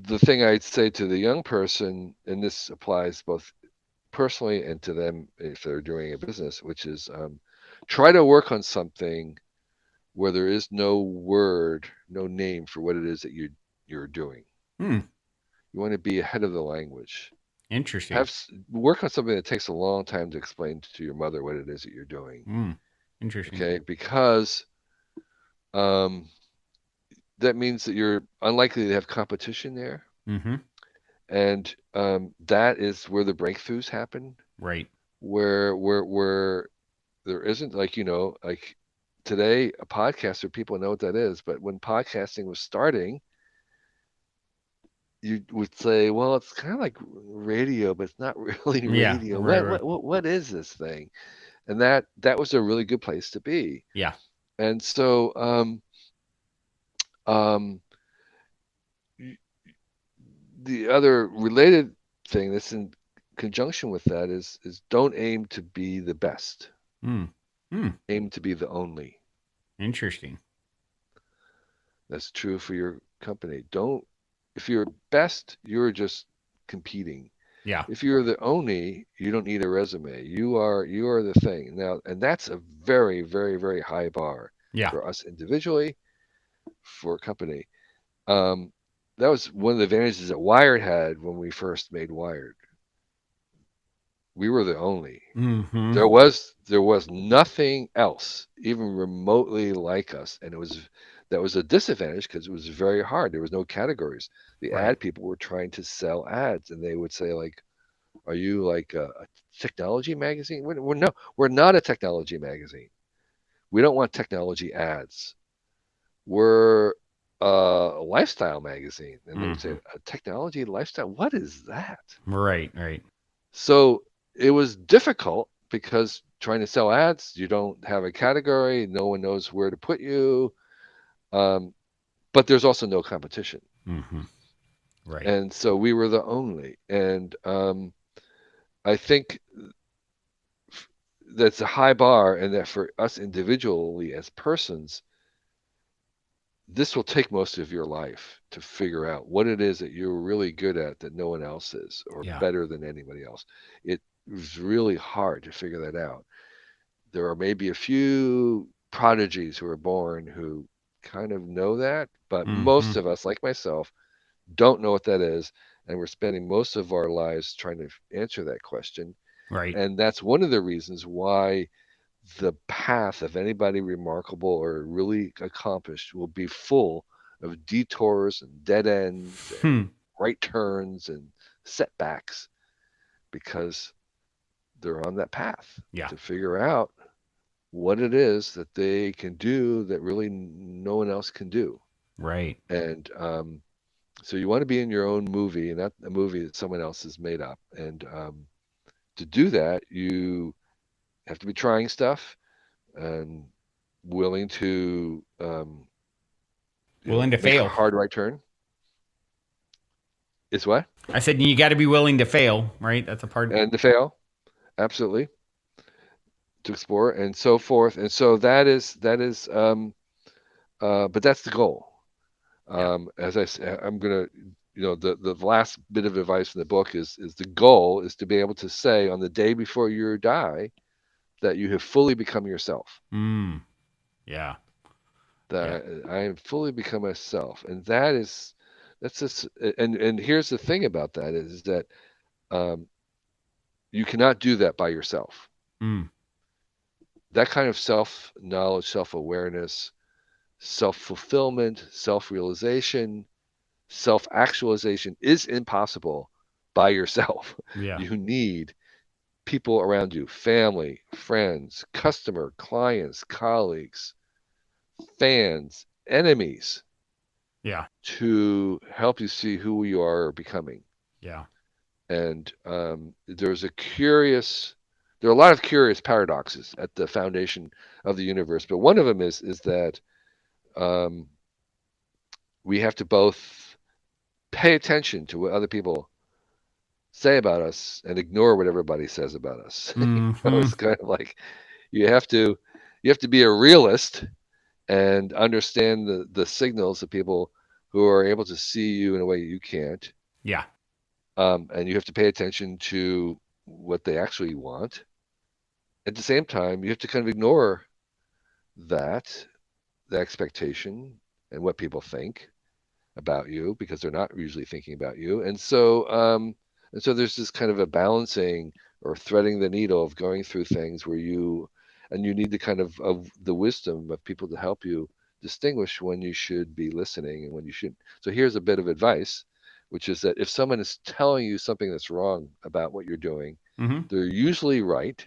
the thing I'd say to the young person, and this applies both personally and to them if they're doing a business, which is try to work on something where there is no word, no name for what it is that you're doing. Mm. You want to be ahead of the language. Interesting. Work on something that takes a long time to explain to your mother what it is that you're doing. Mm. Interesting. Okay, because um, that means that you're unlikely to have competition there, Mm-hmm. and that is where the breakthroughs happen. Right. Where there isn't, like, like today, a podcaster, people know what that is, but when podcasting was starting, you would say, well, it's kind of like radio, but it's not really Yeah. radio. Right. What Right. what what what is this thing? And that was a really good place to be. Yeah. And so um y- the other related thing that's in conjunction with that is don't aim to be the best. Mm. Mm. Aim to be the only. Interesting. That's true for your company. Don't, if you're best, you're just competing. Yeah. If you're the only, you don't need a resume. You are the thing. Now, and that's a very, very, very high bar Yeah. for us individually, for a company. Um, that was one of the advantages that Wired had when we first made Wired. We were the only. Mm-hmm. There was nothing else even remotely like us, and that was a disadvantage because it was very hard. There was no categories. The Right. ad people were trying to sell ads, and they would say, like, "Are you like a technology magazine?" We're not a technology magazine. We don't want technology ads. We're a lifestyle magazine, and they would say, Mm-hmm. "A technology lifestyle? What is that?" Right. Right. So it was difficult because trying to sell ads, you don't have a category, no one knows where to put you, um, but there's also no competition. Mm-hmm. Right. And so we were the only. And I think that's a high bar, and that for us individually as persons, this will take most of your life to figure out what it is that you're really good at that no one else is, or Yeah. better than anybody else. It was really hard to figure that out. There are maybe a few prodigies who are born who kind of know that, but Mm-hmm. most of us, like myself, don't know what that is, and we're spending most of our lives trying to answer that question. Right. And that's one of the reasons why the path of anybody remarkable or really accomplished will be full of detours and dead ends and Hmm. right turns and setbacks, because they're on that path Yeah. to figure out what it is that they can do that really no one else can do. Right. And so you want to be in your own movie, and not a movie that someone else has made up. And to do that, you have to be trying stuff and willing to, Willing to make a fail. hard right turn. Is what? I said you got to be willing to fail. Right. That's a part. And to fail, absolutely, to explore and so forth. And so that is, but that's the goal. Yeah. As I say, I'm gonna, the last bit of advice in the book is the goal is to be able to say on the day before you die that you have fully become yourself. Mm. Yeah. Yeah. That I am fully become myself, and that's just. And here's the thing about that is that um, you cannot do that by yourself. Mm. That kind of self knowledge, self awareness, self fulfillment, self realization, self actualization is impossible by yourself. Yeah. You need people around you, family, friends, customer, clients, colleagues, fans, enemies, Yeah. to help you see who you are becoming. Yeah. And there are a lot of curious paradoxes at the foundation of the universe, but one of them is that um, we have to both pay attention to what other people say about us and ignore what everybody says about us. Hmm. It's kind of like you have to you have to be a realist and understand the signals of people who are able to see you in a way you can't. Yeah. And you have to pay attention to what they actually want. At the same time, you have to kind of ignore that, the expectation, and what people think about you because they're not usually thinking about you. And so there's this kind of a balancing or threading the needle of going through things where you need the kind of the wisdom of people to help you distinguish when you should be listening and when you shouldn't. So here's a bit of advice, which is that if someone is telling you something that's wrong about what you're doing, Hmm. they're usually right.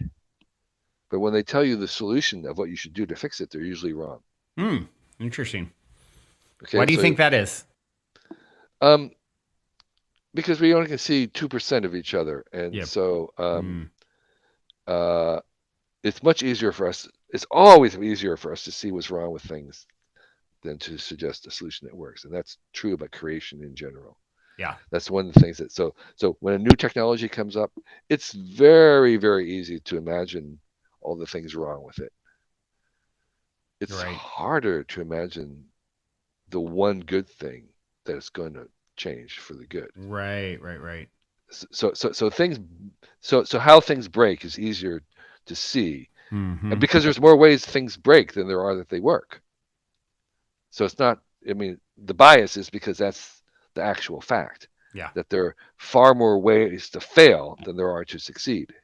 But when they tell you the solution of what you should do to fix it, they're usually wrong. Mm. Interesting. Why Okay, do you so think that is? um, because we only can see 2% of each other, and Yeah. so Mm. uh, it's much easier for us. It's always easier for us to see what's wrong with things than to suggest a solution that works, and that's true about creation in general. Yeah. That's one of the things that so when a new technology comes up, it's very very easy to imagine all the things wrong with it. It's Right. harder to imagine the one good thing that it's going to change for the good. Right. Right. Right. So things so how things break is easier to see, and Hmm. because there's more ways things break than there are that they work. So it's not. I mean, the bias is because that's the actual fact Yeah. that there are far more ways to fail than there are to succeed.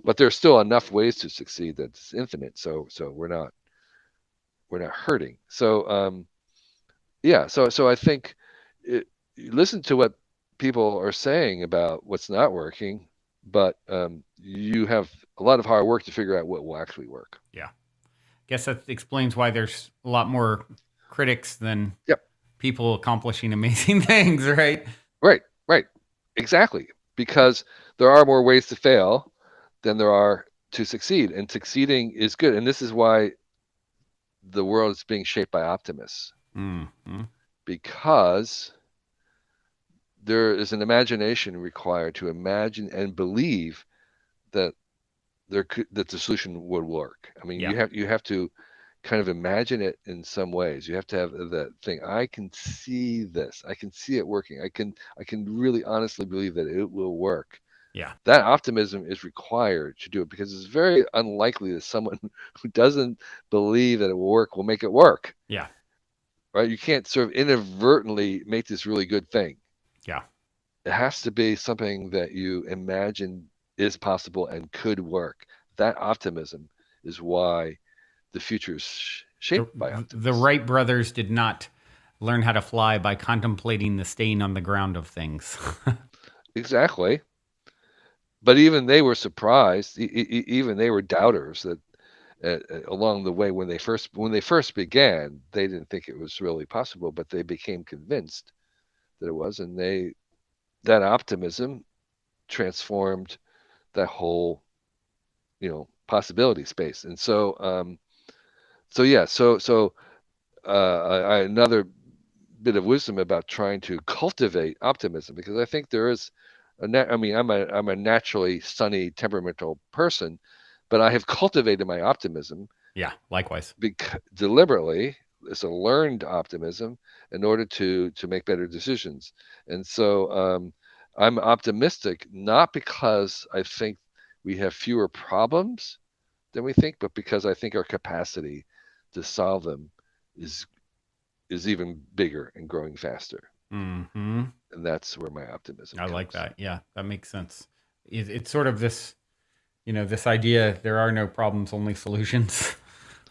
But there's still enough ways to succeed that's infinite. So we're not hurting. So I think you listen to what people are saying about what's not working, but you have a lot of hard work to figure out what will actually work. Yeah. Guess that explains why there's a lot more critics than Yep. people accomplishing amazing things, right? Right. Right. Exactly. Because there are more ways to fail than there are to succeed, and succeeding is good. And this is why the world is being shaped by optimists, Mm-hmm. because there is an imagination required to imagine and believe that that the solution would work. I mean, Yeah. you have to kind of imagine it in some ways. You have to have that thing. I can see this. I can see it working. I can really honestly believe that it will work. Yeah. That optimism is required to do it because it's very unlikely that someone who doesn't believe that it will work will make it work. Yeah. Right? You can't sort of inadvertently make this really good thing. Yeah. It has to be something that you imagine is possible and could work. That optimism is why the future is The, shaped by the optimists. Wright brothers did not learn how to fly by contemplating the stain on the ground of things. Exactly. But even they were surprised. Even they were doubters that along the way when they first began, they didn't think it was really possible, but they became convinced that it was, and that optimism transformed that whole possibility space. And so yeah, another bit of wisdom about trying to cultivate optimism, because I think there is I mean, I'm a naturally sunny, temperamental person, but I have cultivated my optimism Yeah. Likewise. deliberately. It's a learned optimism in order to make better decisions. And so I'm optimistic not because I think we have fewer problems, than we think, but because I think our capacity to solve them is is even bigger and growing faster. Mm-hmm. And that's where my optimism I like comes. that. Yeah, that makes sense. It's sort of this, this idea there are no problems, only solutions.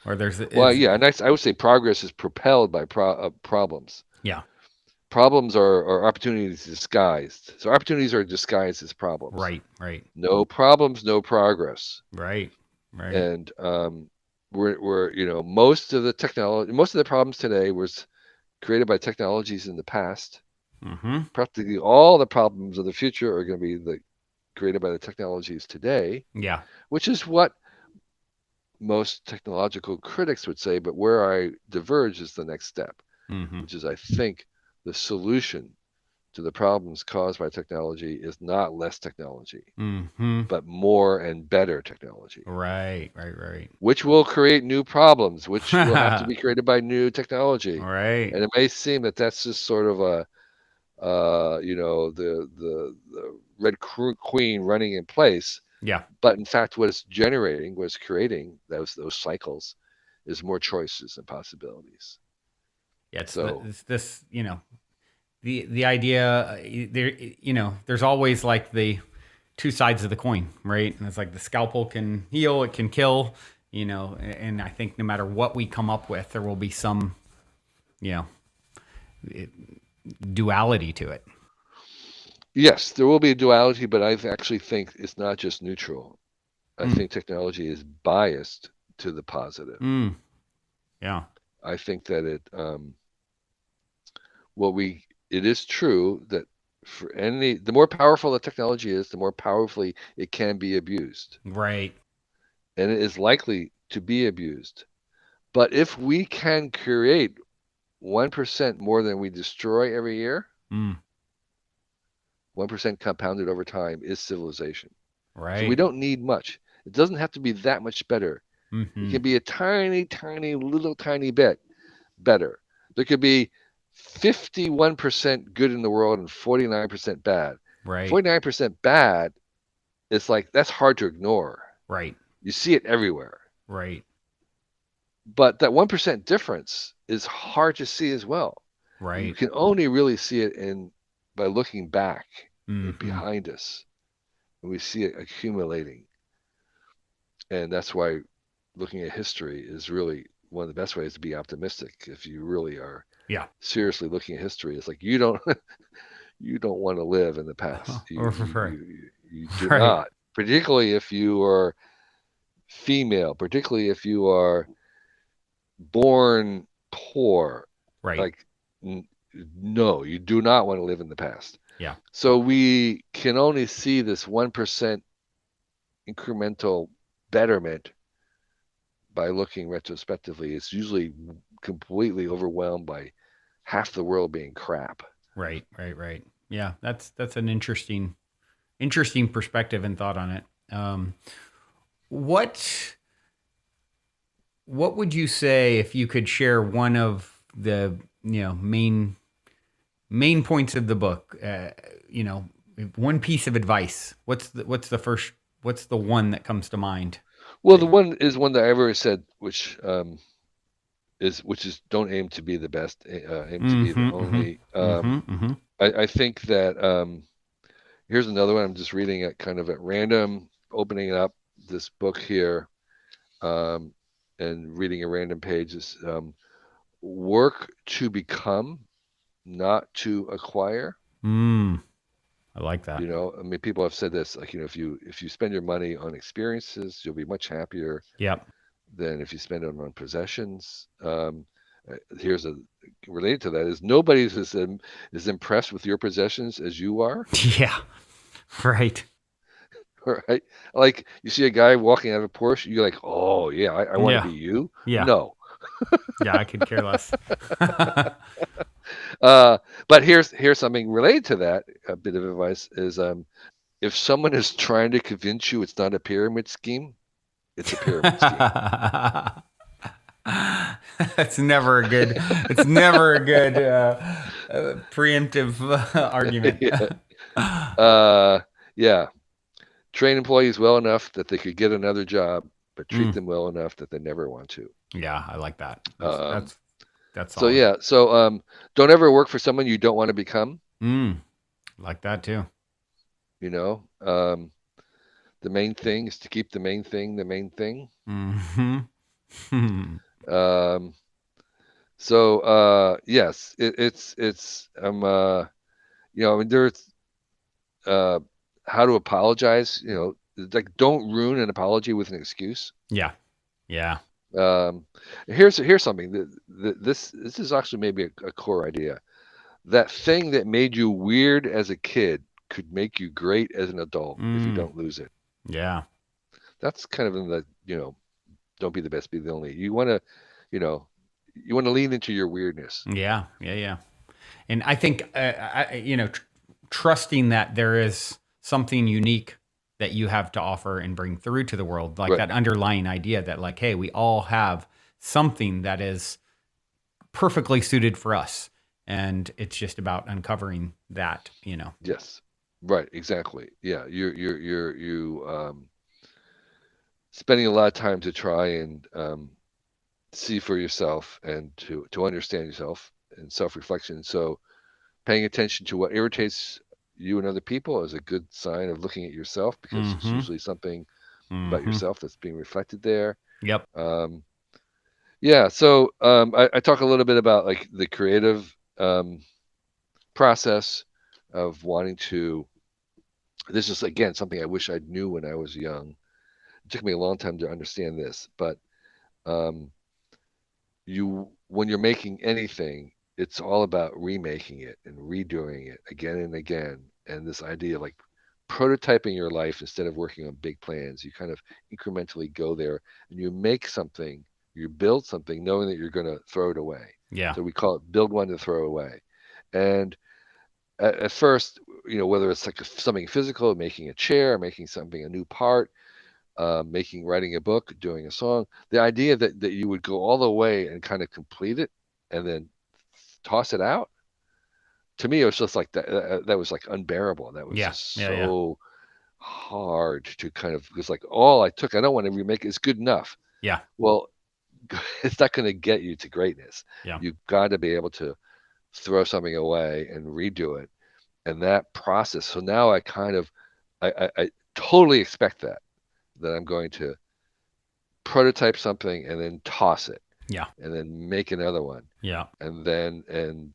Or there's Well, is yeah, and I would say progress is propelled by problems. yeah, Problems are opportunities disguised. So opportunities are disguised as problems. right, right, No problems, no progress. right, right. And we're most of the technology, most of the problems today was created by technologies in the past. Mm-hmm. Practically all the problems of the future are going to be created by the technologies today, Yeah. which is what most technological critics would say. But where I diverge is the next step, Mm-hmm. which is I think the solution to the problems caused by technology is not less technology, Mm-hmm. but more and better technology, Right, right, right. which will create new problems, which will have to be created by new technology. Right. And it may seem that that's just sort of a the Red Queen running in place. Yeah. But in fact, what it's generating, what it's creating, those cycles, is more choices and possibilities. Yeah. So It's this, the idea there, there's always like the two sides of the coin, right? And it's like the scalpel can heal, it can kill, and I think no matter what we come up with, there will be some, you know, duality to it. yes, there will be a duality, but I actually think it's not just neutral. I Mm. think technology is biased to the positive. Mm. Yeah. I think that what we it is true that for any the more powerful the technology is, the more powerfully it can be abused, Right. and it is likely to be abused. But if we can create 1% more than we destroy every year, Mm. 1% compounded over time is civilization. So we Right. don't need much. It doesn't have to be that much better. It Mm-hmm. can be a tiny, tiny, little tiny bit better. There could be 51% good in the world and 49% bad. Right. 49% bad is like, that's hard to ignore. Right. You see it everywhere. Right. But that 1% difference is hard to see as well. You Right. can only really see it by looking back and Mm-hmm. behind us. And we see it accumulating. And that's why looking at history is really one of the best ways to be optimistic. If you really are Yeah. seriously looking at history, it's like you don't want to live in the past. Right. You do Right. not, particularly if you are female, particularly if you are born poor. Right. Like, n- no, you do not want to live in the past. Yeah. So we can only see this 1% incremental betterment by looking retrospectively. It's usually completely overwhelmed by half the world being crap. Right. Right. Right. Yeah. That's an interesting perspective and thought on it. What what would you say if you could share one of the main points of the book? One piece of advice. What's the one that comes to mind? Well, That the one is one that I ever said, which is don't aim to be the best, aim to be the mm-hmm, mm-hmm, only. mm-hmm, mm-hmm. I think that here's another one. I'm just reading it kind of at random, opening up this book here, um, and reading a random page. Is work to become, not to acquire. I like that. I mean, people have said this, like, if you spend your money on experiences, you'll be much happier Yep. than if you spend it on possessions. Here's a related to that is nobody is as impressed with your possessions as you are. Yeah. Right. Right? Like you see a guy walking out of a Porsche, you're like, oh yeah, I want to Yeah. be you. Yeah. No, Yeah. I could care less. uh, but here's something related to that. A bit of advice is if someone is trying to convince you it's not a pyramid scheme, it's a pyramid scheme. It's never a good. It's never a good preemptive argument. Yeah. Uh, yeah. Train employees well enough that they could get another job, but treat Mm. them well enough that they never want to. Yeah, I like that. Um, That's so solid. yeah, so don't ever work for someone you don't want to become. Mm. Like that too. You know, the main thing is to keep the main thing the main thing. Hmm. Um, so yes, it's I mean, there's uh, how to apologize. Like don't ruin an apology with an excuse. Yeah. Yeah. Um, here's something this is actually maybe a core idea. That thing that made you weird as a kid could make you great as an adult if you Mm. don't lose it. Yeah. That's kind of in the don't be the best, be the only. You know, you want to lean into your weirdness. Yeah. Yeah. Yeah. And I think, trusting that there is something unique that you have to offer and bring through to the world, like Right. that underlying idea that, like, hey, we all have something that is perfectly suited for us. And it's just about uncovering that. Yes. Right. Exactly. Yeah. You spending a lot of time to try and see for yourself and to understand yourself and self-reflection. So paying attention to what irritates you and other people is a good sign of looking at yourself because it's Mm-hmm. usually something about Mm-hmm. yourself that's being reflected there. Yep. Um, yeah. So I talk a little bit about like the creative process of wanting to. This is again something I wish I knew when I was young. It took me a long time to understand this, but um, when you're making anything, it's all about remaking it and redoing it again and again. And this idea of like prototyping your life instead of working on big plans, you kind of incrementally go there and you make something, you build something, knowing that you're going to throw it away. Yeah. So we call it build one to throw away. And at first, whether it's like something physical, making a chair, making something a new part, writing a book, doing a song. The idea that you would go all the way and kind of complete it and then toss it out. To me, it was just like that. That was like unbearable. That was Yeah. just Yeah. Yeah. so hard to kind of. Because like all I took, I don't want to remake it. It's good enough. Yeah. Well, it's not going to get you to greatness. Yeah. You've got to be able to throw something away and redo it. And that process. So now I kind of, I totally expect that I'm going to prototype something and then toss it Yeah. and then make another one Yeah. and then and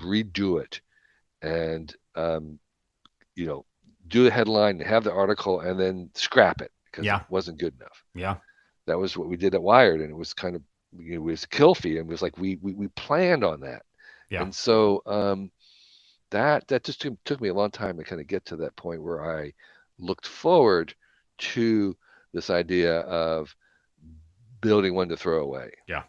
redo it and you know do the headline and have the article and then scrap it because it Yeah. wasn't good enough. Yeah. That was what we did at Wired, and it was kind of it was a kill fee, and it was like we planned on that. Yeah. And so that just took me a long time to kind of get to that point where I looked forward to this idea of building one to throw away. Yeah.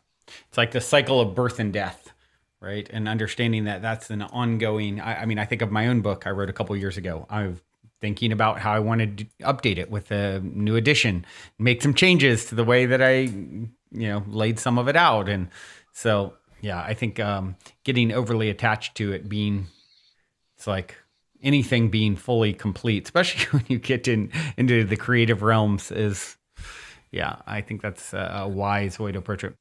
It's like the cycle of birth and death, right? And understanding that that's an ongoing. I mean, I think of my own book I wrote a couple years ago. I'm thinking about how I wanted to update it with a new edition, make some changes to the way that I laid some of it out. And so, yeah, I think getting overly attached to it being, it's like anything being fully complete, especially when you get into the creative realms is, yeah, I think that's a wise way to approach it.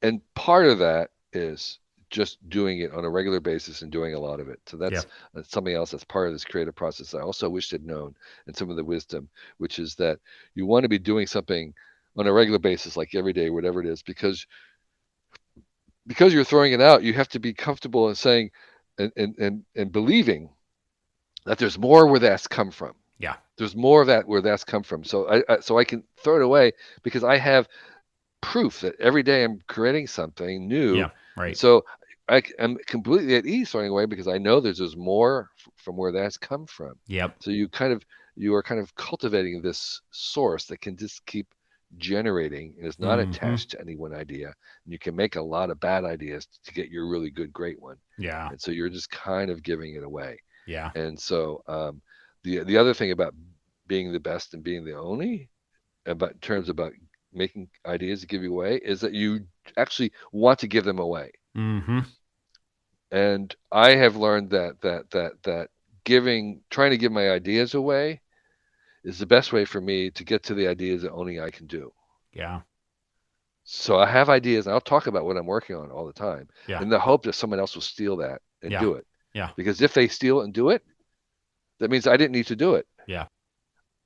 And part of that is just doing it on a regular basis and doing a lot of it. So Yeah. that's something else that's part of this creative process. I also wish I'd known and some of the wisdom, which is that you want to be doing something on a regular basis, like every day, whatever it is, because you're throwing it out, you have to be comfortable in saying and believing that there's more where that's come from. Yeah. There's more of that where that's come from. So I can throw it away because I have proof that every day I'm creating something new, Yeah. and Right. so am completely at ease throwing away because I know there's more from where that's come from. Yep. So you are kind of cultivating this source that can just keep generating and is not Hmm. attached to any one idea. And you can make a lot of bad ideas to get your really good, great one. Yeah. And so you're just kind of giving it away. Yeah. And so the other thing about being the best and being the only about in terms about making ideas to give you away is that you actually want to give them away. Hmm. And I have learned that trying to give my ideas away is the best way for me to get to the ideas that only I can do. Yeah. So I have ideas, and I'll talk about what I'm working on all the time, Yeah. in the hope that someone else will steal that and Yeah. do it. Yeah. Because if they steal it and do it, that means I didn't need to do it. Yeah.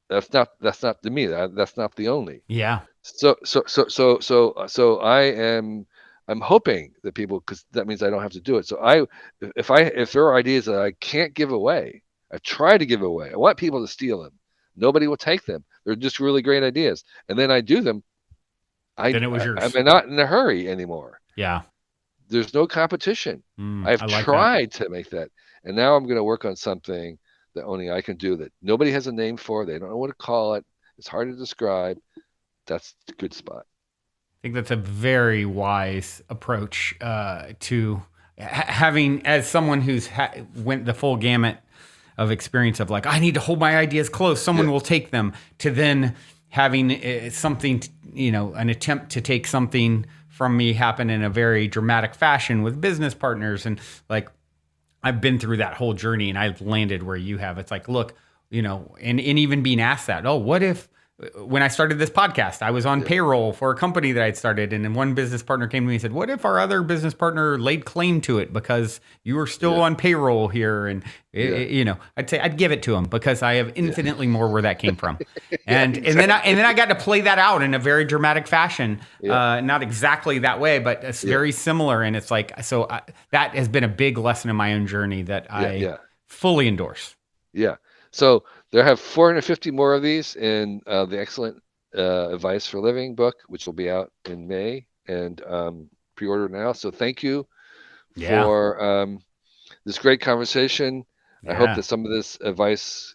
That's not to me. That's not the only. Yeah. So I'm hoping that people, because that means I don't have to do it. So if there are ideas that I can't give away, I try to give away. I want people to steal them. Nobody will take them. They're just really great ideas, and then I do them. Then it was yours. I'm not in a hurry anymore. Yeah. There's no competition. I've I like that. tried to make that, and now I'm going to work on something that only I can do, that nobody has a name for. They don't know what to call it. It's hard to describe. That's a good spot. I think that's a very wise approach to having, as someone who's went the full gamut of experience of like, I need to hold my ideas close, someone will take them, to then having something, an attempt to take something from me happen in a very dramatic fashion with business partners. And like, I've been through that whole journey and I've landed where you have. It's like, look, and even being asked that, oh, what if, when I started this podcast, I was on payroll for a company that I'd started. And then one business partner came to me and said, what if our other business partner laid claim to it because you were still on payroll here? And, I'd say I'd give it to him because I have infinitely more where that came from. And then I got to play that out in a very dramatic fashion. Not exactly that way, but it's very similar. And it's like, that has been a big lesson in my own journey that I fully endorse. Yeah. So there have 450 more of these in the Excellent Advice for Living book, which will be out in May, and pre-order now. So thank you for this great conversation. I hope that some of this advice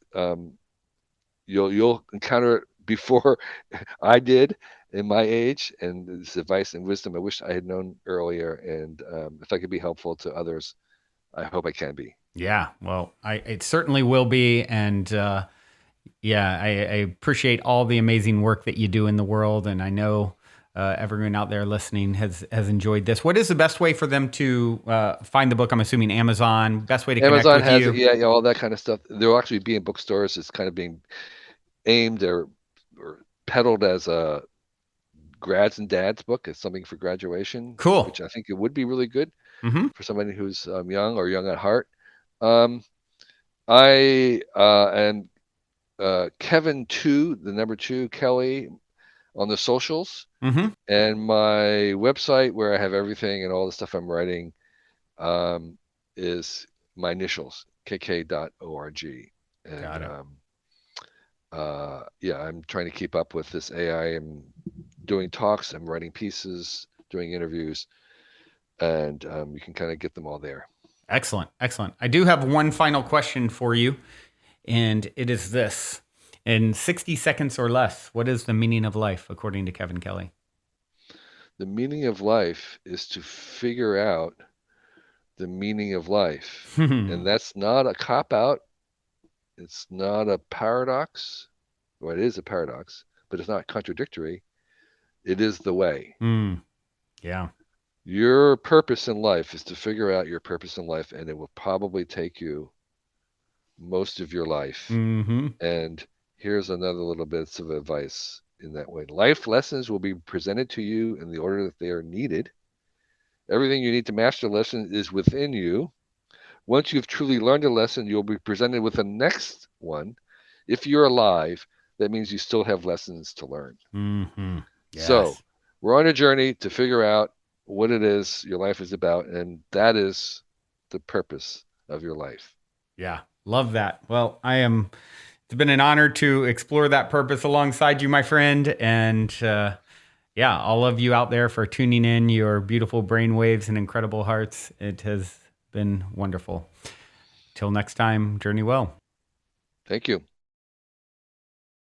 you'll encounter it before I did in my age, and this advice and wisdom I wish I had known earlier. And if I could be helpful to others, I hope I can be. Yeah, well, it certainly will be. And I appreciate all the amazing work that you do in the world. And I know everyone out there listening has enjoyed this. What is the best way for them to find the book? I'm assuming Amazon. Best way to connect with you? Amazon has it, all that kind of stuff. There'll actually be in bookstores. It's kind of being aimed or peddled as a grads and dads book. It's something for graduation. Cool. Which I think it would be really good for somebody who's young or young at heart. I am Kevin 2, the number 2, Kelly, on the socials, and my website where I have everything and all the stuff I'm writing is my initials, kk.org. And Got it. I'm trying to keep up with this AI. I'm doing talks, I'm writing pieces, doing interviews, and you can kind of get them all there. Excellent. I do have one final question for you, and it is this. In 60 seconds or less, what is the meaning of life, according to Kevin Kelly? The meaning of life is to figure out the meaning of life. And that's not a cop-out. It's not a paradox. Well, it is a paradox, but it's not contradictory. It is the way. Yeah. Your purpose in life is to figure out your purpose in life, and it will probably take you most of your life. And here's another little bits of advice in that way. Life lessons will be presented to you in the order that they are needed. Everything you need to master the lesson is within you. Once you've truly learned a lesson, you'll be presented with the next one. If you're alive, that means you still have lessons to learn. Yes. So we're on a journey to figure out what it is your life is about, and that is the purpose of your life. Yeah, love that. Well, it's been an honor to explore that purpose alongside you, my friend. And all of you out there for tuning in, your beautiful brainwaves and incredible hearts. It has been wonderful. Till next time, journey well. Thank you.